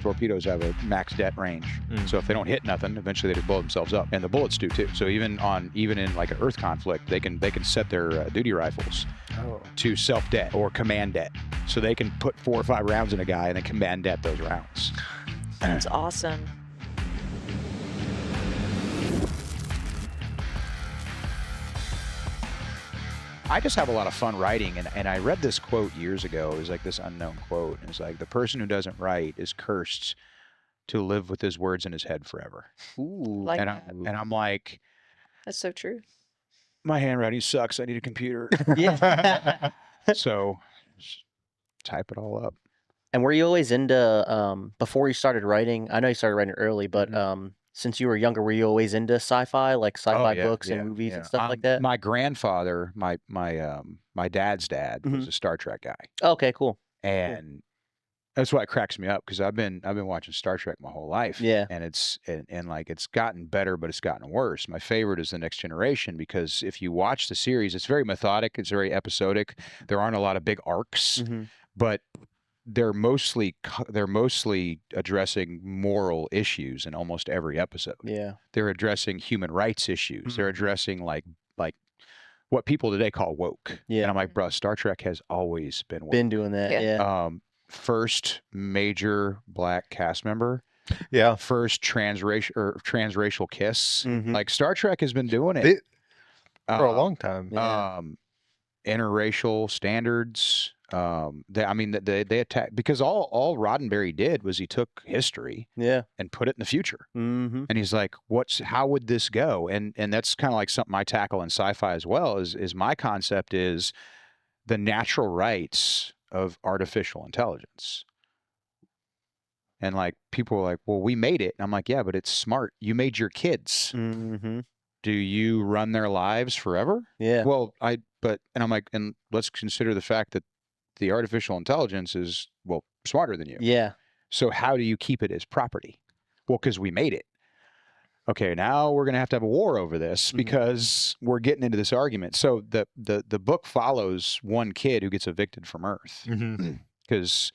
torpedoes have a max det range. So if they don't hit nothing, eventually they just blow themselves up. And the bullets do too. So even in like an Earth conflict, they can set their duty rifles to self-det or command det. So they can put 4 or 5 rounds in a guy and then command det those rounds. That's awesome. I just have a lot of fun writing, and I read this quote years ago. It was like this unknown quote. It's like, the person who doesn't write is cursed to live with his words in his head forever. Ooh. Like and, that. I'm like, That's so true. my handwriting sucks. I need a computer. Yeah. So just type it all up. And were you always into, before you started writing, I know you started writing early, but since you were younger, were you always into sci-fi, like sci-fi books and movies and stuff like that? My grandfather, my dad's dad was a Star Trek guy. Okay, cool. And that's why it cracks me up, because I've been watching Star Trek my whole life. Yeah. And it's gotten better, but it's gotten worse. My favorite is The Next Generation, because if you watch the series, it's very methodic, it's very episodic. There aren't a lot of big arcs, but they're mostly addressing moral issues in almost every episode. Yeah. They're addressing human rights issues. They're addressing like what people today call woke. Yeah. And I'm like, bro, Star Trek has always been woke. Been doing that. Yeah. First major black cast member. Yeah. First transracial kiss. Like, Star Trek has been doing it for a long time. Yeah. Interracial standards. They attack, because all Roddenberry did was he took history and put it in the future. And he's like, how would this go? And that's kind of like something I tackle in sci-fi as well, is my concept is the natural rights of artificial intelligence. And like, people are like, well, we made it. And I'm like, yeah, but it's smart. You made your kids. Do you run their lives forever? Yeah. Well, and I'm like, and let's consider the fact that the artificial intelligence is, well, smarter than you. Yeah. So how do you keep it as property? Well, because we made it. Okay, now we're going to have a war over this, because we're getting into this argument. So the book follows one kid who gets evicted from Earth, because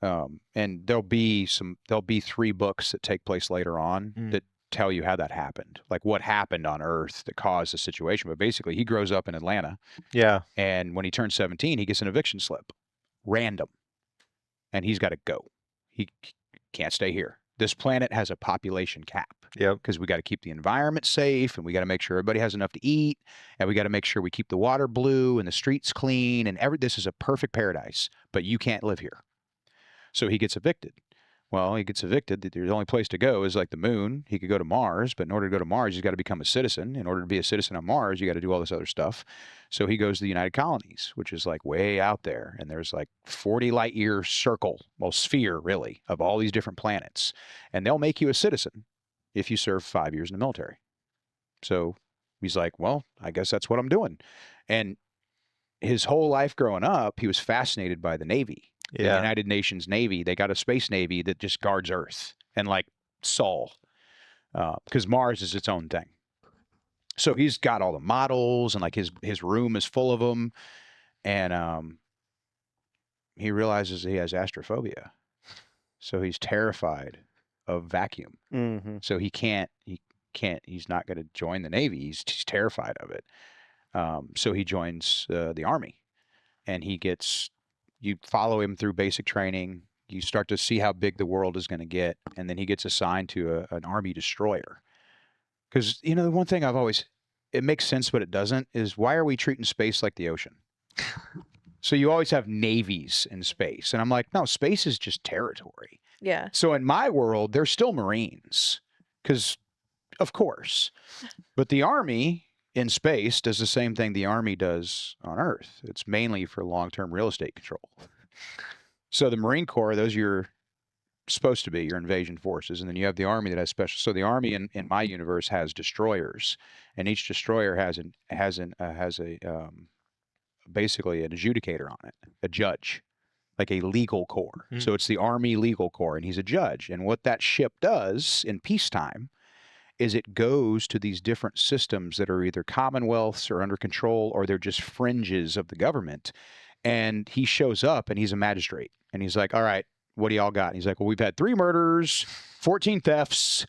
and there'll be 3 books that take place later on that tell you how that happened, like what happened on Earth that caused the situation. But basically, he grows up in Atlanta. Yeah. And when he turns 17, he gets an eviction slip, random, and he's got to go. He can't stay here. This planet has a population cap. Yep. Because we got to keep the environment safe, and we got to make sure everybody has enough to eat, and we got to make sure we keep the water blue and the streets clean, and this is a perfect paradise, but you can't live here. So he gets evicted. Well, he gets evicted. The only place to go is like the moon. He could go to Mars, but in order to go to Mars, he's got to become a citizen. In order to be a citizen on Mars, you got to do all this other stuff. So he goes to the United Colonies, which is like way out there. And there's like 40 light year circle, well, sphere really, of all these different planets. And they'll make you a citizen if you serve 5 years in the military. So he's like, well, I guess that's what I'm doing. And his whole life growing up, he was fascinated by the Navy. The United Nations Navy. They got a space navy that just guards Earth, and like Sol, because Mars is its own thing. So he's got all the models, and like his room is full of them, and he realizes he has astrophobia, so he's terrified of vacuum. So he's not going to join the Navy. He's terrified of it. So he joins the Army, and you follow him through basic training. You start to see how big the world is going to get. And then he gets assigned to an Army destroyer. Because, the one thing it makes sense, but it doesn't, is why are we treating space like the ocean? So you always have navies in space. And I'm like, no, space is just territory. Yeah. So in my world, there's still Marines. Because, of course. But the Army in space does the same thing the Army does on Earth. It's mainly for long-term real estate control. So the Marine Corps, those are supposed to be your invasion forces, and then you have the Army that has special. So the Army in my universe has destroyers, and each destroyer has basically an adjudicator on it, a judge, like a legal corps. So it's the Army legal corps, and he's a judge. And what that ship does in peacetime is it goes to these different systems that are either commonwealths or under control, or they're just fringes of the government. And he shows up, and he's a magistrate. And he's like, all right, what do y'all got? And he's like, well, we've had 3 murders, 14 thefts,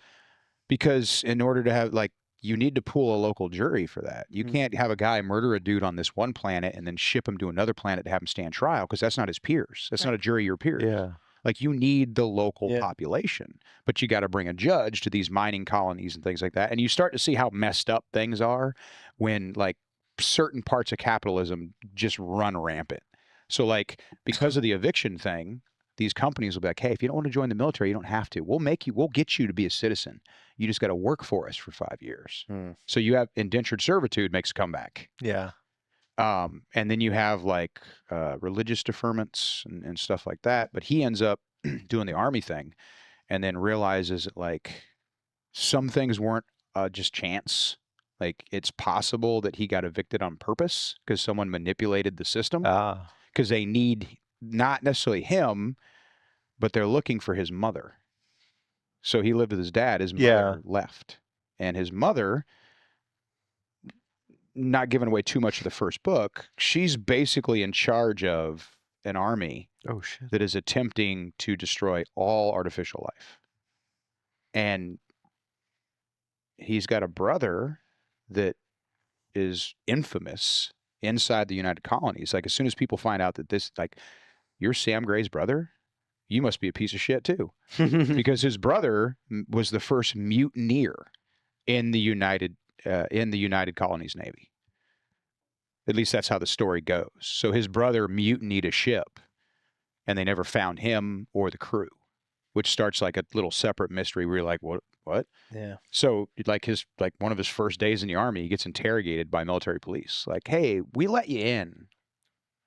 because in order to have, like, you need to pool a local jury for that. You can't have a guy murder a dude on this one planet and then ship him to another planet to have him stand trial, because that's not his peers. That's not a jury or peers. Yeah. Like, you need the local population, but you got to bring a judge to these mining colonies and things like that. And you start to see how messed up things are when, like, certain parts of capitalism just run rampant. So, like, because of the eviction thing, these companies will be like, hey, if you don't want to join the military, you don't have to. We'll get you to be a citizen. You just got to work for us for 5 years. So you have indentured servitude makes a comeback. Yeah. And then you have, like, religious deferments and stuff like that. But he ends up doing the army thing and then realizes that, like, some things weren't just chance. Like, it's possible that he got evicted on purpose because someone manipulated the system. Because they need not necessarily him, but they're looking for his mother. So he lived with his dad. His mother left. And his mother, not giving away too much of the first book, she's basically in charge of an army that is attempting to destroy all artificial life. And he's got a brother that is infamous inside the United Colonies. Like, as soon as people find out that this, like, you're Sam Gray's brother, you must be a piece of shit too. Because his brother was the first mutineer in the United Colonies Navy. At least that's how the story goes. So his brother mutinied a ship, and they never found him or the crew, which starts like a little separate mystery where you're like, what? Yeah. So, like, one of his first days in the army, he gets interrogated by military police. Like, hey, we let you in.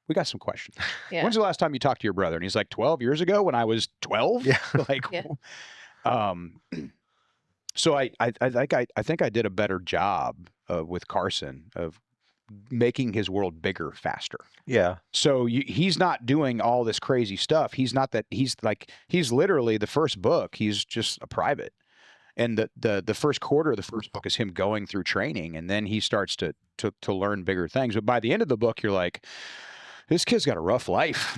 We got some questions. Yeah. When's the last time you talked to your brother? And he's like, 12 years ago when I was 12. Yeah. Like, so I think I did a better job with Carson of making his world bigger faster. Yeah. So he's not doing all this crazy stuff. He's not that. He's literally the first book. He's just a private. And the first quarter of the first book is him going through training, and then he starts to learn bigger things. But by the end of the book, you're like, this kid's got a rough life.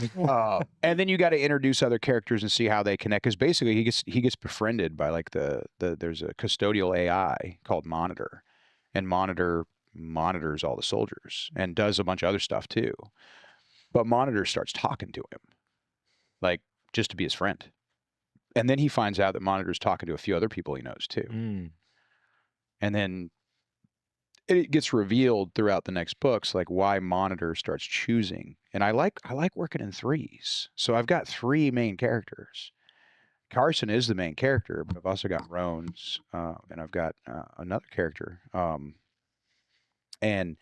And then you got to introduce other characters and see how they connect. Because basically, he gets befriended by, like, there's a custodial AI called Monitor, and Monitor monitors all the soldiers and does a bunch of other stuff too. But Monitor starts talking to him, like, just to be his friend. And then he finds out that Monitor's talking to a few other people he knows too. And then it gets revealed throughout the next books, like, why Monitor starts choosing. And I like working in threes. So I've got 3 main characters. Carson is the main character, but I've also got Rones, and I've got another character. And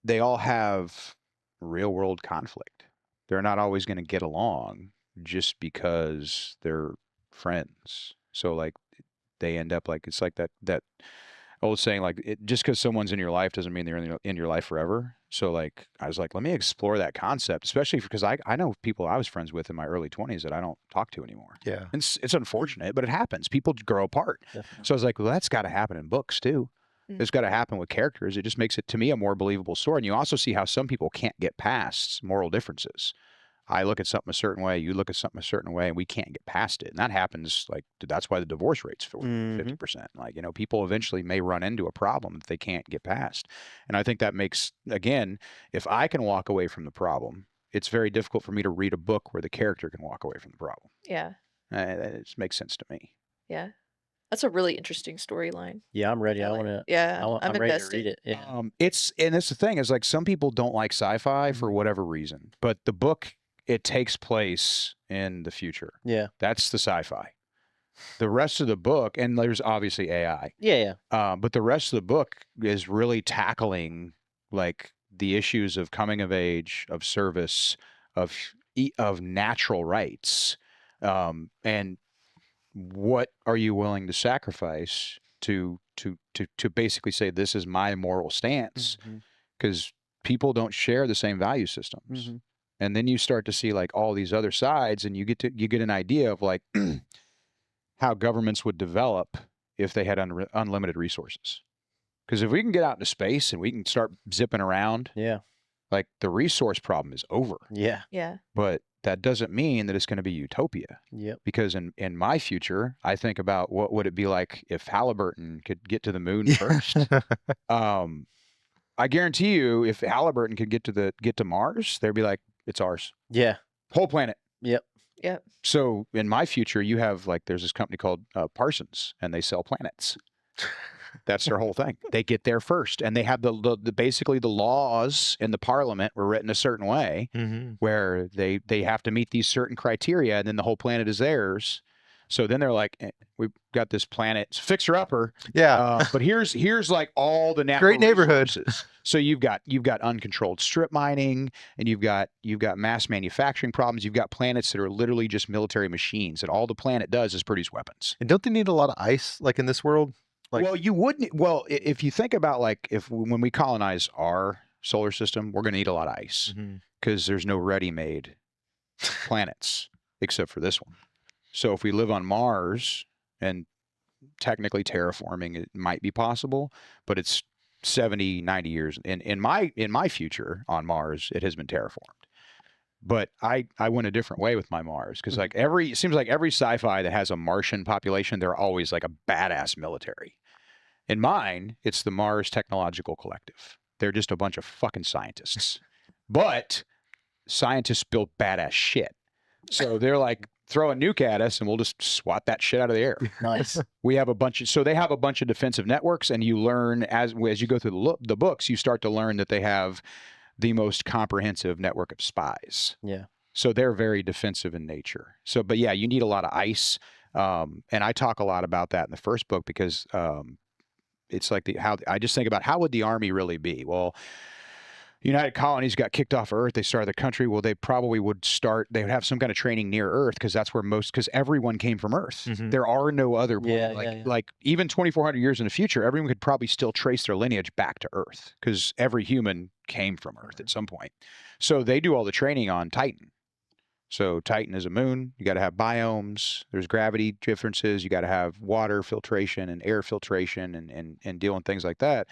they all have real world conflict. They're not always going to get along just because they're friends. So, like, they end up, like, it's like that old saying, like, just because someone's in your life doesn't mean they're in your life forever. So, like, I was like, let me explore that concept, especially because I know people I was friends with in my early 20s that I don't talk to anymore. Yeah. And it's unfortunate, but it happens. People grow apart. Definitely. So I was like, well, that's got to happen in books too. It's got to happen with characters. It just makes it, to me, a more believable story. And you also see how some people can't get past moral differences. I look at something a certain way, you look at something a certain way, and we can't get past it. And that happens, like, that's why the divorce rate's 50%. Like, people eventually may run into a problem that they can't get past. And I think that makes, again, if I can walk away from the problem, it's very difficult for me to read a book where the character can walk away from the problem. Yeah. It just makes sense to me. Yeah. That's a really interesting storyline. Yeah, I'm ready. I'm ready to read it. Yeah. And it's the thing is, like, some people don't like sci-fi for whatever reason, but the book, it takes place in the future. Yeah. That's the sci-fi. The rest of the book, and there's obviously AI. Yeah. But the rest of the book is really tackling, like, the issues of coming of age, of service, of natural rights, and what are you willing to sacrifice to basically say, this is my moral stance, because people don't share the same value systems. And then you start to see, like, all these other sides, and you get an idea of, like, how governments would develop if they had unlimited resources. Because if we can get out into space and we can start zipping around, Like the resource problem is over. Yeah. Yeah. But that doesn't mean that it's going to be utopia. Yep. Because in my future, I think about what would it be like if Halliburton could get to the moon first. I guarantee you, if Halliburton could get to Mars, they'd be like, it's ours. Yeah. Whole planet. Yep. Yep. So in my future, you have like there's this company called Parsons, and they sell planets. That's their whole thing. They get there first, and they have the basically the laws in the parliament were written a certain way where they have to meet these certain criteria, and then the whole planet is theirs. So then they're like, we've got this planet, it's fixer upper. Yeah. But here's like all the natural Great neighborhood. resources. So you've got uncontrolled strip mining, and you've got mass manufacturing problems. You've got planets that are literally just military machines, and all the planet does is produce weapons. And don't they need a lot of ice, like in this world? Like, well, you wouldn't. Well, if you think about like when we colonize our solar system, we're going to need a lot of ice because there's no ready-made planets except for this one. So if we live on Mars, and technically terraforming, it might be possible, but it's 70, 90 years. In my future on Mars, it has been terraformed. But I went a different way with my Mars because like it seems like every sci-fi that has a Martian population, they're always like a badass military. In mine, it's the Mars Technological Collective. They're just a bunch of fucking scientists. But scientists build badass shit. So they're like, throw a nuke at us and we'll just swat that shit out of the air. Nice. We have so they have a bunch of defensive networks, and you learn as you go through the books, you start to learn that they have the most comprehensive network of spies. Yeah. So they're very defensive in nature. So, but yeah, you need a lot of ice. And I talk a lot about that in the first book because it's like how I just think about how would the Army really be? Well, United Colonies got kicked off Earth. They started the country. Well, they probably would have some kind of training near Earth because that's where because everyone came from Earth. There are no other, like even 2,400 years in the future, everyone could probably still trace their lineage back to Earth because every human came from Earth at some point. So they do all the training on Titan. So Titan is a moon. You got to have biomes. There's gravity differences. You got to have water filtration and air filtration and deal with things like that.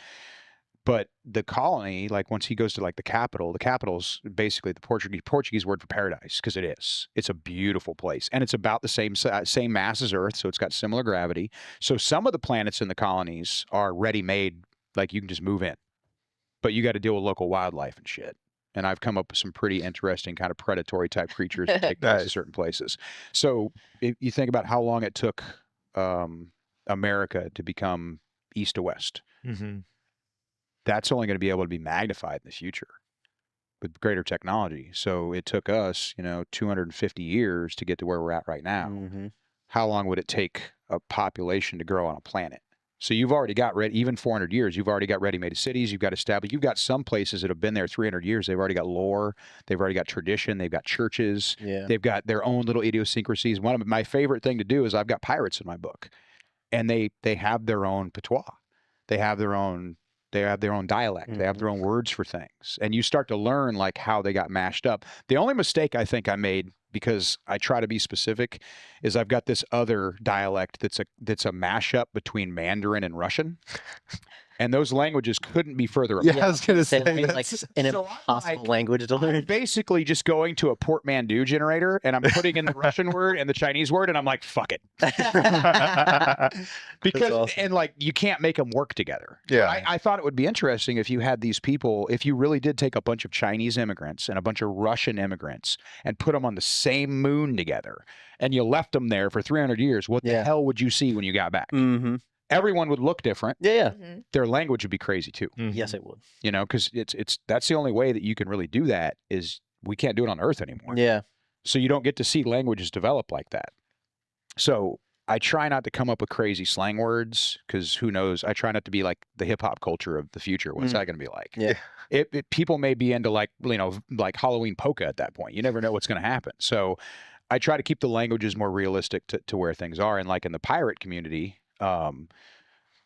But the colony, like once he goes to like the capital's basically the Portuguese word for paradise because it is. It's a beautiful place, and it's about the same mass as Earth, so it's got similar gravity. So some of the planets in the colonies are ready-made, like you can just move in, but you got to deal with local wildlife and shit. And I've come up with some pretty interesting kind of predatory type creatures that take place in certain places. So if you think about how long it took America to become east to west. That's only going to be able to be magnified in the future with greater technology. So it took us, 250 years to get to where we're at right now. How long would it take a population to grow on a planet? So you've already got even 400 years, you've already got ready-made cities, you've got some places that have been there 300 years. They've already got lore, they've already got tradition, they've got churches, they've got their own little idiosyncrasies. One of my favorite thing to do is I've got pirates in my book, and they have their own patois. They have their own dialect. They have their own words for things. And you start to learn like how they got mashed up. The only mistake I think I made, because I try to be specific, is I've got this other dialect that's a mashup between Mandarin and Russian. And those languages couldn't be further apart. Yeah, I was going to say, like an impossible language to learn. I'm basically just going to a portmanteau generator, and I'm putting in the Russian word and the Chinese word, and I'm like, fuck it. Because, awesome. And like, you can't make them work together. Yeah. I thought it would be interesting if you had these people, if you really did take a bunch of Chinese immigrants and a bunch of Russian immigrants and put them on the same moon together, and you left them there for 300 years, what the hell would you see when you got back? Everyone would look different. Yeah. Their language would be crazy too. Yes, it would. Because that's the only way that you can really do that is we can't do it on Earth anymore. Yeah. So you don't get to see languages develop like that. So I try not to come up with crazy slang words because who knows? I try not to be like the hip hop culture of the future. What's that going to be like? Yeah. People may be into like Halloween polka at that point. You never know what's going to happen. So I try to keep the languages more realistic to where things are. And like in the pirate community,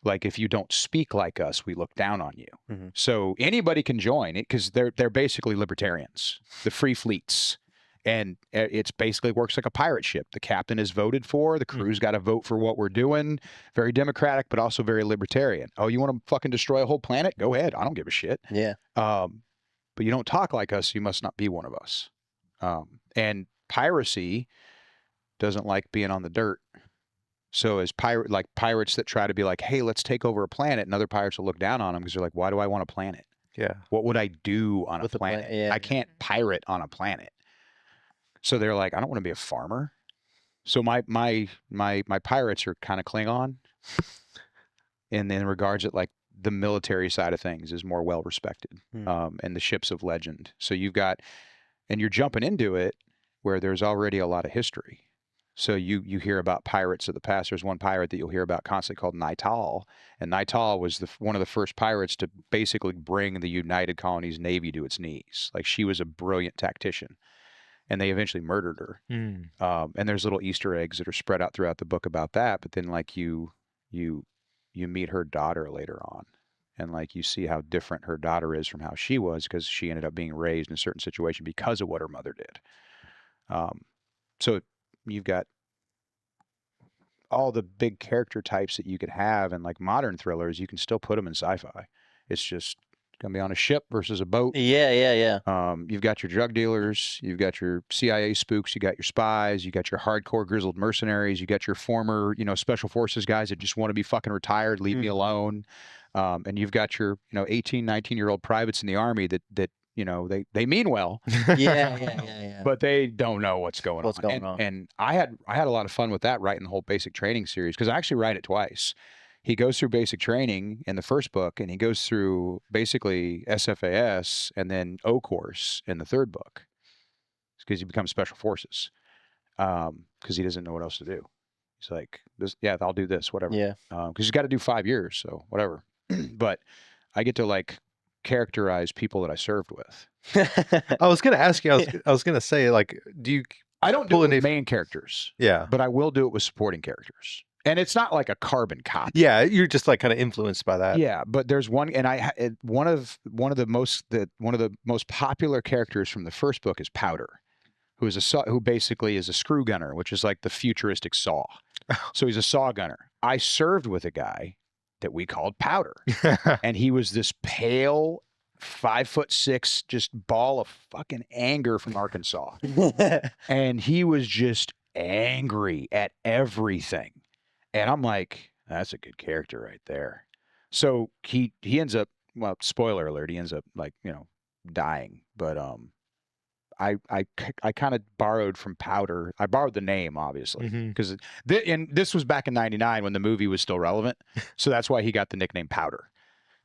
like if you don't speak like us, we look down on you. So anybody can join it because they're basically libertarians, the free fleets. And it's basically works like a pirate ship. The captain is voted for. The crew's got to vote for what we're doing. Very democratic, but also very libertarian. Oh, you want to fucking destroy a whole planet? Go ahead. I don't give a shit. Yeah. but you don't talk like us, so you must not be one of us. And piracy doesn't like being on the dirt. So as pirates that try to be like, hey, let's take over a planet, and other pirates will look down on them because they're like, why do I want a planet? Yeah. What would I do on a planet? Yeah. I can't pirate on a planet. So they're like, I don't want to be a farmer. So my pirates are kind of Klingon, and in regards that like the military side of things is more well respected, and the ships of legend. So and you're jumping into it where there's already a lot of history. So you hear about pirates of the past. There's one pirate that you'll hear about constantly called Nightal, and Nightal was one of the first pirates to basically bring the United Colonies Navy to its knees. Like, she was a brilliant tactician, and they eventually murdered her. And there's little Easter eggs that are spread out throughout the book about that. But then like you meet her daughter later on, and like you see how different her daughter is from how she was, because she ended up being raised in a certain situation because of what her mother did. So you've got all the big character types that you could have in like modern thrillers. You can still put them in sci-fi. It's just gonna be on a ship versus a boat. Yeah. You've got your drug dealers, you've got your CIA spooks, you got your spies, you got your hardcore grizzled mercenaries, you got your former, special forces guys that just want to be fucking retired, leave me alone. And you've got your, 18, 19-year-old privates in the army that they mean well. Yeah. But they don't know what's going on. And I had a lot of fun with that, writing the whole basic training series, because I actually write it twice. He goes through basic training in the first book, and he goes through basically SFAS and then O course in the third book, because he becomes special forces, because he doesn't know what else to do. He's like, I'll do this, whatever. Yeah. Because he's got to do 5 years, so whatever. But I get to like characterize people that I served with. I was gonna ask you. I was gonna say, like, do you? I don't do it with main characters. Yeah, but I will do it with supporting characters, and it's not like a carbon copy. Yeah, you're just like kind of influenced by that. Yeah, but there's one, and one of the most popular characters from the first book is Powder, who basically is a screw gunner, which is like the futuristic saw. So he's a saw gunner. I served with a guy that we called Powder, and he was this pale, 5'6", just ball of fucking anger from Arkansas, and he was just angry at everything. And I'm like, that's a good character right there. So he ends up, well, spoiler alert, he ends up like dying. But I kind of borrowed from Powder. I borrowed the name, obviously, because and this was back in '99 when the movie was still relevant. So that's why he got the nickname Powder,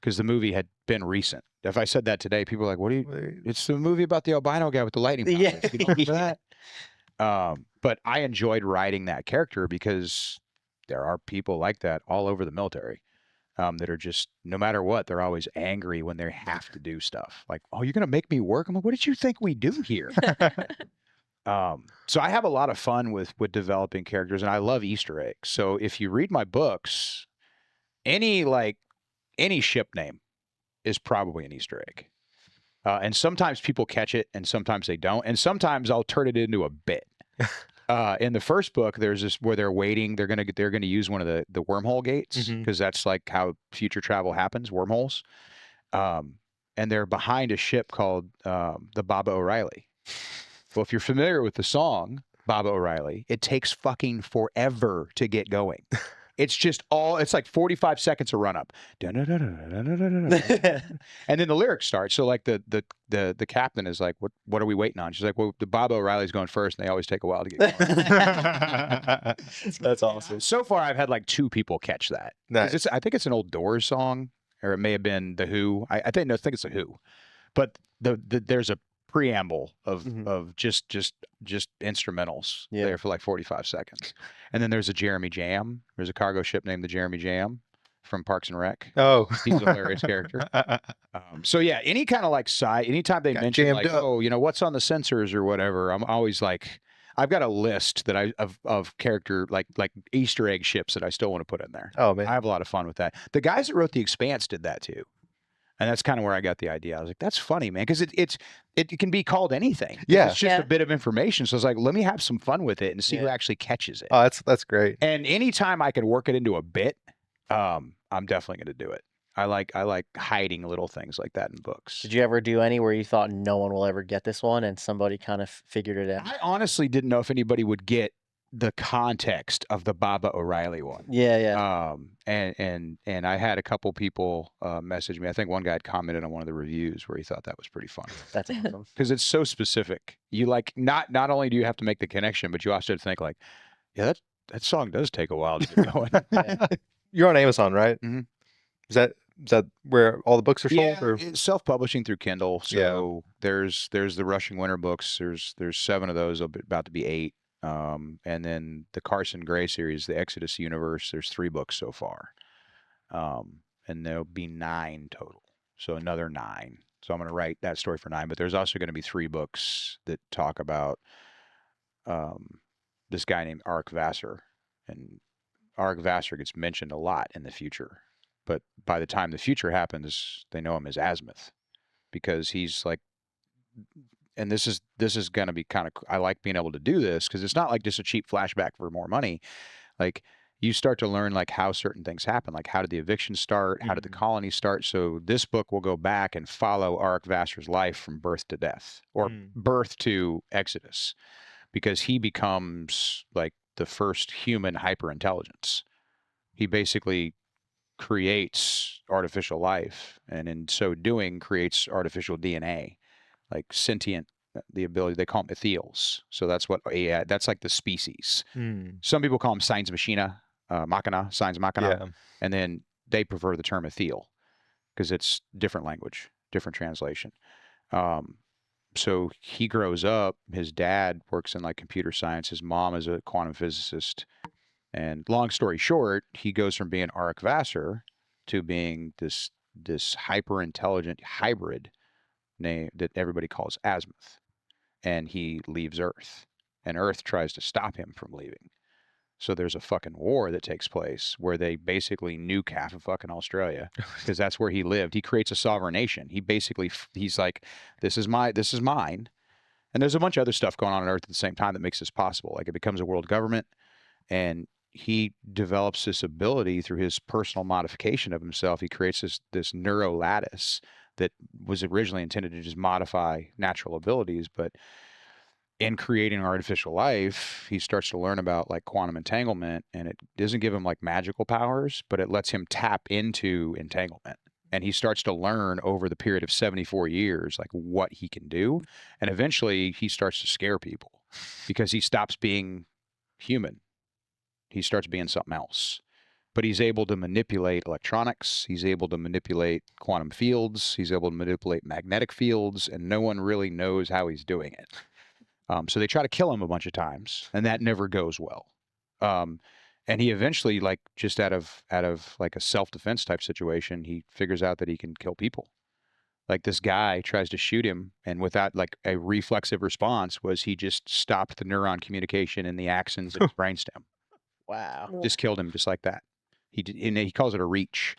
because the movie had been recent. If I said that today, people are like, "What do you?" It's the movie about the albino guy with the lightning powers. Yeah. You don't remember that? But I enjoyed writing that character because there are people like that all over the military. That are just, no matter what, they're always angry when they have to do stuff. Like, oh, you're going to make me work? I'm like, what did you think we do here? So I have a lot of fun with developing characters, and I love Easter eggs. So if you read my books, any ship name is probably an Easter egg. And sometimes people catch it, and sometimes they don't. And sometimes I'll turn it into a bit. In the first book, there's this where they're waiting. They're gonna use one of the wormhole gates, because that's like how future travel happens, wormholes. And they're behind a ship called the Baba O'Reilly. Well, if you're familiar with the song Baba O'Reilly, it takes fucking forever to get going. It's just it's like 45 seconds of run up. And then the lyrics start. So like the captain is like, what are we waiting on? She's like, well, the Bob O'Reilly's going first, and they always take a while to get going. That's awesome. So far, I've had like 2 people catch that. Nice. I think it's an old Doors song, or it may have been The Who. I think it's The Who. But there's a preamble of just instrumentals there for like 45 seconds. And then there's a Jeremy Jam. There's a cargo ship named the Jeremy Jam from Parks and Rec. Oh, he's a hilarious character. So yeah, any kind of like anytime they mention like, oh, what's on the sensors or whatever, I'm always like, I've got a list that of character like Easter egg ships that I still want to put in there. Oh man, I have a lot of fun with that. The guys that wrote The Expanse did that too. And that's kind of where I got the idea. I was like, that's funny, man, because it can be called anything. Yeah. It's just a bit of information. So I was like, let me have some fun with it and see who actually catches it. Oh, that's great. And anytime I can work it into a bit, I'm definitely going to do it. I like hiding little things like that in books. Did you ever do any where you thought no one will ever get this one and somebody kind of figured it out? I honestly didn't know if anybody would get the context of the Baba O'Reilly one. Yeah. And I had a couple people message me. I think one guy had commented on one of the reviews where he thought that was pretty funny. That's awesome. Because it's so specific. You like not only do you have to make the connection, but you also have to think like, yeah, that song does take a while to get going. Yeah. You're on Amazon, right? Mhm. Is that where all the books are sold? Yeah, Or? it's self-publishing through Kindle. So there's the Rushing Winter books. There's 7 of those, about to be 8. And then the Carson Gray series, the Exodus universe, there's 3 books so far. And there'll be 9 total. So another 9. So I'm going to write that story for 9, but there's also going to be 3 books that talk about this guy named Arik Vassar. And Arik Vassar gets mentioned a lot in the future. But by the time the future happens, they know him as Azimuth, because he's like, and this is going to be kind of, I like being able to do this because it's not like just a cheap flashback for more money. Like you start to learn like how certain things happen, like how did the eviction start? How did the colony start? So this book will go back and follow Arik Vassar's life from birth to death, or birth to Exodus, because he becomes like the first human hyperintelligence. He basically creates artificial life, and in so doing creates artificial DNA, like sentient, the ability, they call them etheals. So that's what that's like the species. Some people call them science machina, science machina, and then they prefer the term etheal because it's different language, different translation. So he grows up, his dad works in like computer science, his mom is a quantum physicist. And long story short, he goes from being Arik Vassar to being this hyper intelligent hybrid name that everybody calls Azimuth. And he leaves Earth, and Earth tries to stop him from leaving. So there's a fucking war that takes place where they basically nuke half of fucking Australia because that's where he lived. He creates a sovereign nation. He's like, this is mine. And there's a bunch of other stuff going on Earth at the same time that makes this possible. Like it becomes a world government, and he develops this ability through his personal modification of himself. He creates this neuro lattice that was originally intended to just modify natural abilities, but in creating artificial life, he starts to learn about like quantum entanglement, and it doesn't give him like magical powers, but it lets him tap into entanglement. And he starts to learn over the period of 74 years, like what he can do. And eventually he starts to scare people because he stops being human. He starts being something else. But he's able to manipulate electronics. He's able to manipulate quantum fields. He's able to manipulate magnetic fields, and no one really knows how he's doing it. So they try to kill him a bunch of times, and that never goes well. And he eventually, like just out of like a self-defense type situation, he figures out that he can kill people. Like this guy tries to shoot him, and without like a reflexive response, was he just stopped the neuron communication in the axons of his brainstem. Wow. Just killed him just like that. He calls it a reach.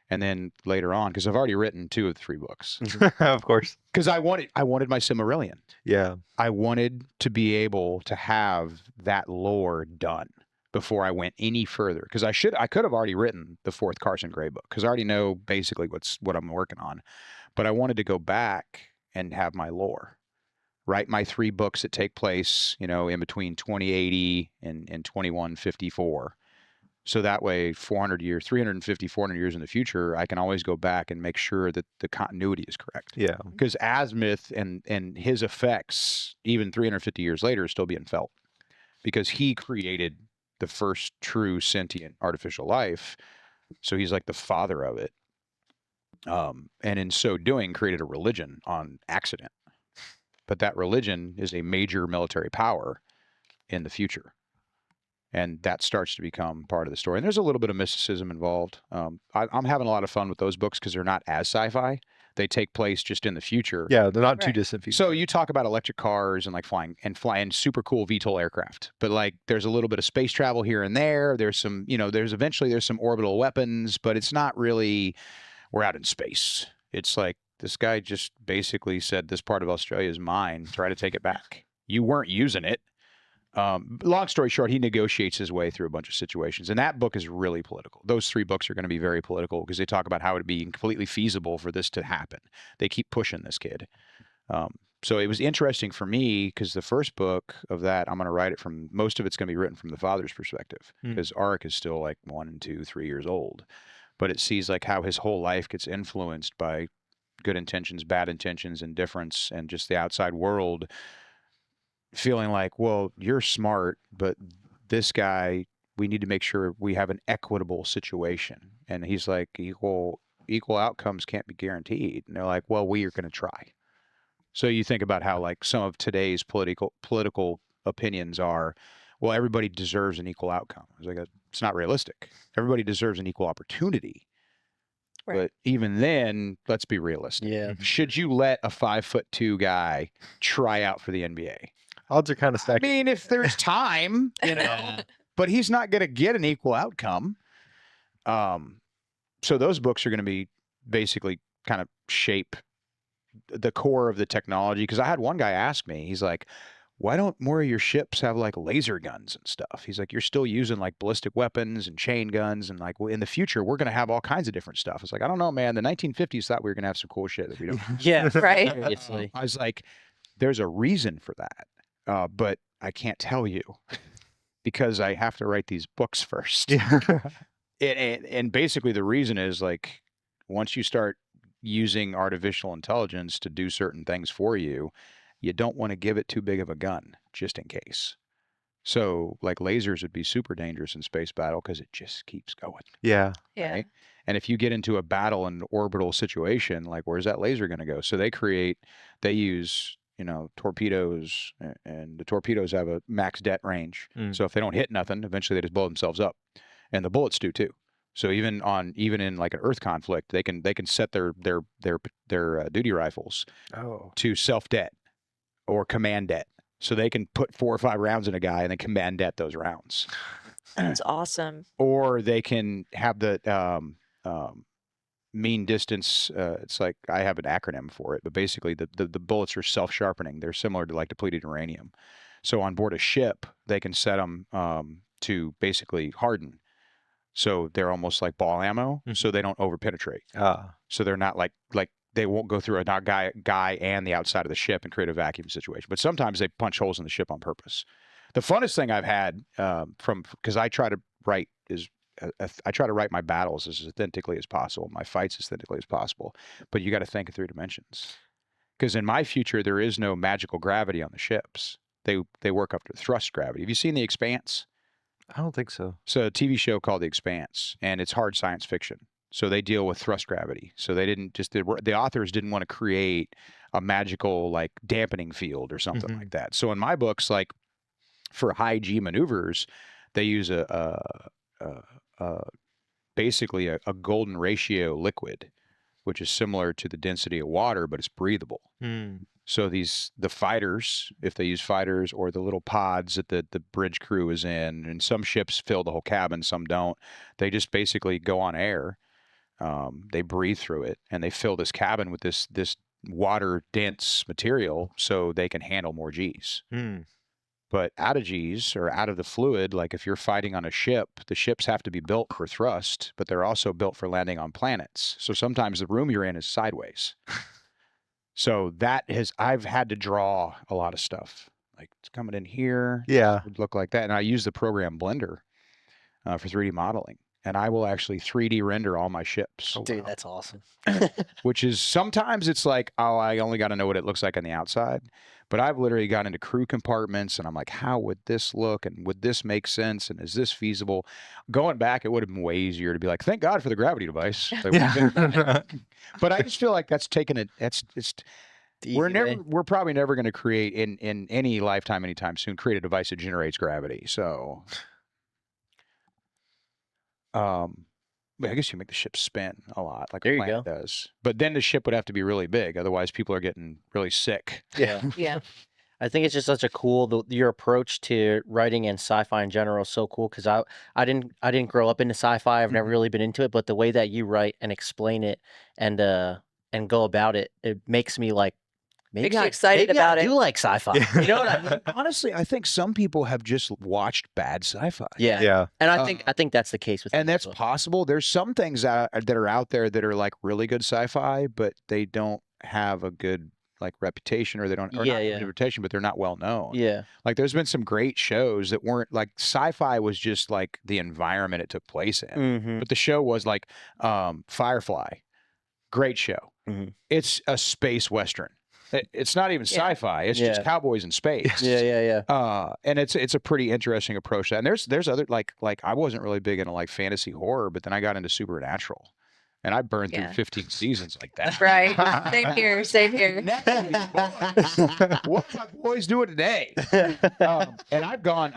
And then later on, because I've already written 2 of the 3 books. Of course. Because I wanted my Silmarillion. Yeah. I wanted to be able to have that lore done before I went any further. Because I could have already written the 4th Carson Gray book, because I already know basically what I'm working on. But I wanted to go back and have my lore. Write my 3 books that take place, in between 2080 and 2154. So that way, 350, 400 years in the future, I can always go back and make sure that the continuity is correct. Yeah. Because Azimuth and his effects, even 350 years later, are still being felt. Because he created the first true sentient artificial life. So he's like the father of it. And in so doing, created a religion on accident. But that religion is a major military power in the future. And that starts to become part of the story. And there's a little bit of mysticism involved. I'm having a lot of fun with those books because they're not as sci-fi. They take place just in the future. Yeah, they're not too distant future. So you talk about electric cars and like flying super cool VTOL aircraft. But like there's a little bit of space travel here and there. There's some, there's some orbital weapons, but it's not really, we're out in space. It's like this guy just basically said, this part of Australia is mine. Try to take it back. You weren't using it. long story short, he negotiates his way through a bunch of situations, and that book is really political. Those 3 books are going to be very political because they talk about how it'd be completely feasible for this to happen. They keep pushing this kid. So it was interesting for me because the first book of that, I'm going to write it from, most of it's going to be written from the father's perspective because Arik is still like 1, 2, 3 years old, but it sees like how his whole life gets influenced by good intentions, bad intentions, indifference, and just the outside world feeling like, well, you're smart, but this guy, we need to make sure we have an equitable situation. And he's like, equal outcomes can't be guaranteed. And they're like, well, we are going to try. So you think about how like some of today's political opinions are, well, everybody deserves an equal outcome. It's like, it's not realistic. Everybody deserves an equal opportunity. Right. But even then, let's be realistic. Yeah. Should you let a 5'2" guy try out for the NBA? Odds are kind of stacked. I mean, if there's time, but he's not going to get an equal outcome. So those books are going to be basically kind of shape the core of the technology. Because I had one guy ask me, he's like, why don't more of your ships have like laser guns and stuff? He's like, you're still using like ballistic weapons and chain guns. And like, well, in the future, we're going to have all kinds of different stuff. It's like, I don't know, man. The 1950s thought we were going to have some cool shit that we don't. Yeah. Right. I was like, there's a reason for that. But I can't tell you because I have to write these books first. And basically the reason is like, once you start using artificial intelligence to do certain things for you, you don't want to give it too big of a gun just in case. So like lasers would be super dangerous in space battle because it just keeps going. Yeah. Yeah. Right? And if you get into a battle and orbital situation, like where's that laser going to go? So they use, torpedoes, and the torpedoes have a max det range. So if they don't hit nothing, eventually they just blow themselves up. And the bullets do too. So even in like an Earth conflict, they can set their duty rifles to self-det or command det. So they can put 4 or 5 rounds in a guy and then command det those rounds. That's awesome. Or they can have the mean distance. It's like, I have an acronym for it, but basically the bullets are self-sharpening. They're similar to like depleted uranium. So on board a ship, they can set them to basically harden. So they're almost like ball ammo, so they don't overpenetrate. So they're not like they won't go through a guy and the outside of the ship and create a vacuum situation. But sometimes they punch holes in the ship on purpose. The funnest thing I've had because I try to write my battles as authentically as possible, my fights as authentically as possible. But you got to think in 3 dimensions. Because in my future, there is no magical gravity on the ships. They work up to thrust gravity. Have you seen The Expanse? I don't think so. So a TV show called The Expanse, and it's hard science fiction. So they deal with thrust gravity. So they didn't the authors didn't want to create a magical like dampening field or something like that. So in my books, like for high G maneuvers, they use basically a golden ratio liquid, which is similar to the density of water, but it's breathable. So the fighters, if they use fighters, or the little pods that the bridge crew is in, and some ships fill the whole cabin, some don't. They just basically go on air. They breathe through it, and they fill this cabin with this water dense material so they can handle more Gs. But out of Gs, or out of the fluid, like if you're fighting on a ship, the ships have to be built for thrust, but they're also built for landing on planets. So sometimes the room you're in is sideways. So I've had to draw a lot of stuff. Like it's coming in here. Yeah. It would look like that. And I use the program Blender for 3D modeling. And I will actually 3D render all my ships. Dude, that's awesome. Which is, sometimes it's like, oh, I only got to know what it looks like on the outside. But I've literally got into crew compartments and I'm like, how would this look? And would this make sense? And is this feasible? Going back, it would have been way easier to be like, thank God for the gravity device. Like, but I just feel like that's taken it. We're probably never going to create in any lifetime, anytime soon, create a device that generates gravity. So, I guess you make the ship spin a lot, like a planet does. But then the ship would have to be really big, otherwise people are getting really sick. Yeah. Yeah. I think it's just such a cool your approach to writing and sci-fi in general is so cool because I didn't grow up into sci-fi. I've never really been into it, but the way that you write and explain it and go about it, it makes me like Makes you excited about I do it. like sci-fi. You know what I mean? Honestly, I think some people have just watched bad sci-fi. Yeah. Yeah. And I think that's the case with And me that's as well. possible. There's some things that are out there that are like really good sci-fi, but they don't have a good like reputation, or they don't, or not a good reputation, but they're not well known. Yeah. Like there's been some great shows that weren't like sci-fi was just like the environment it took place in. Mm-hmm. But the show was like Firefly. Great show. Mm-hmm. It's a space western. It's not even sci-fi. It's just cowboys in space. Yeah. And it's a pretty interesting approach to that. And there's other like I wasn't really big into like fantasy horror, but then I got into supernatural. And I burned through 15 seasons like that. Right. Same here. Same here. What my boys doing today? And I've gone,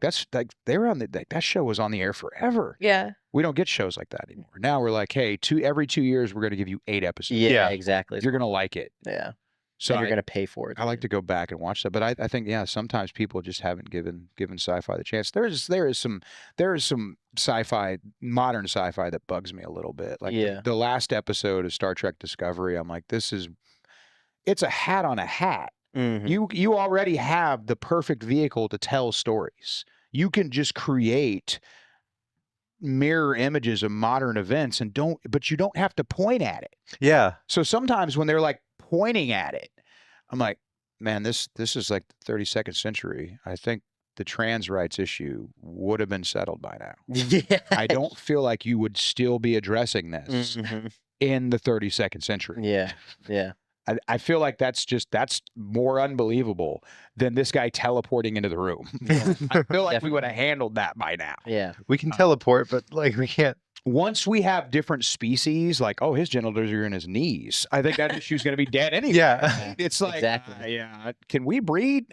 that's like they were on that show was on the air forever. Yeah. We don't get shows like that anymore. Now we're like, hey, every 2 years we're going to give you 8 episodes. Yeah, exactly. You're going to like it. Yeah. So and you're going to pay for it. I like to go back and watch that, but I think sometimes people just haven't given sci-fi the chance. There is some sci-fi, modern sci-fi that bugs me a little bit. Like the last episode of Star Trek Discovery, I'm like, it's a hat on a hat. Mm-hmm. You already have the perfect vehicle to tell stories. You can just create mirror images of modern events but you don't have to point at it. Yeah. So sometimes when they're like pointing at it, I'm like, man, this is like the 32nd century. I think the trans rights issue would have been settled by now. Yeah. I don't feel like you would still be addressing this in the 32nd century. Yeah. Yeah. I feel like that's more unbelievable than this guy teleporting into the room. I feel like we would have handled that by now. Yeah. We can teleport, but like we can't. Once we have different species, like, oh, his genitals are in his knees, I think that issue's going to be dead anyway. Yeah. It's like, exactly. Can we breed?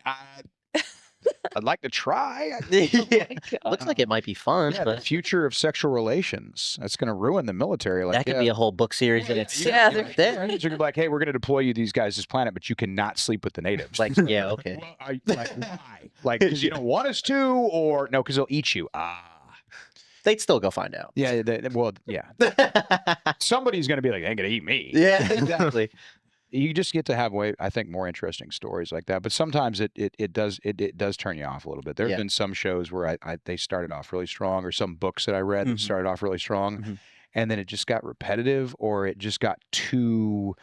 I'd like to try. Looks like it might be fun. Yeah, but the future of sexual relations. That's going to ruin the military. Like that could be a whole book series in itself. Yeah, they're there. You're gonna be like, hey, we're going to deploy you these guys this planet, but you cannot sleep with the natives. Like, yeah, okay. Well, like, why? Like, because you don't want us to, or no, because they'll eat you. They'd still go find out. Yeah. Somebody's going to be like, they ain't going to eat me. Yeah, exactly. You just get to have I think more interesting stories like that. But sometimes it does turn you off a little bit. There's been some shows where they started off really strong, or some books that I read that started off really strong, and then it just got repetitive, or it just got too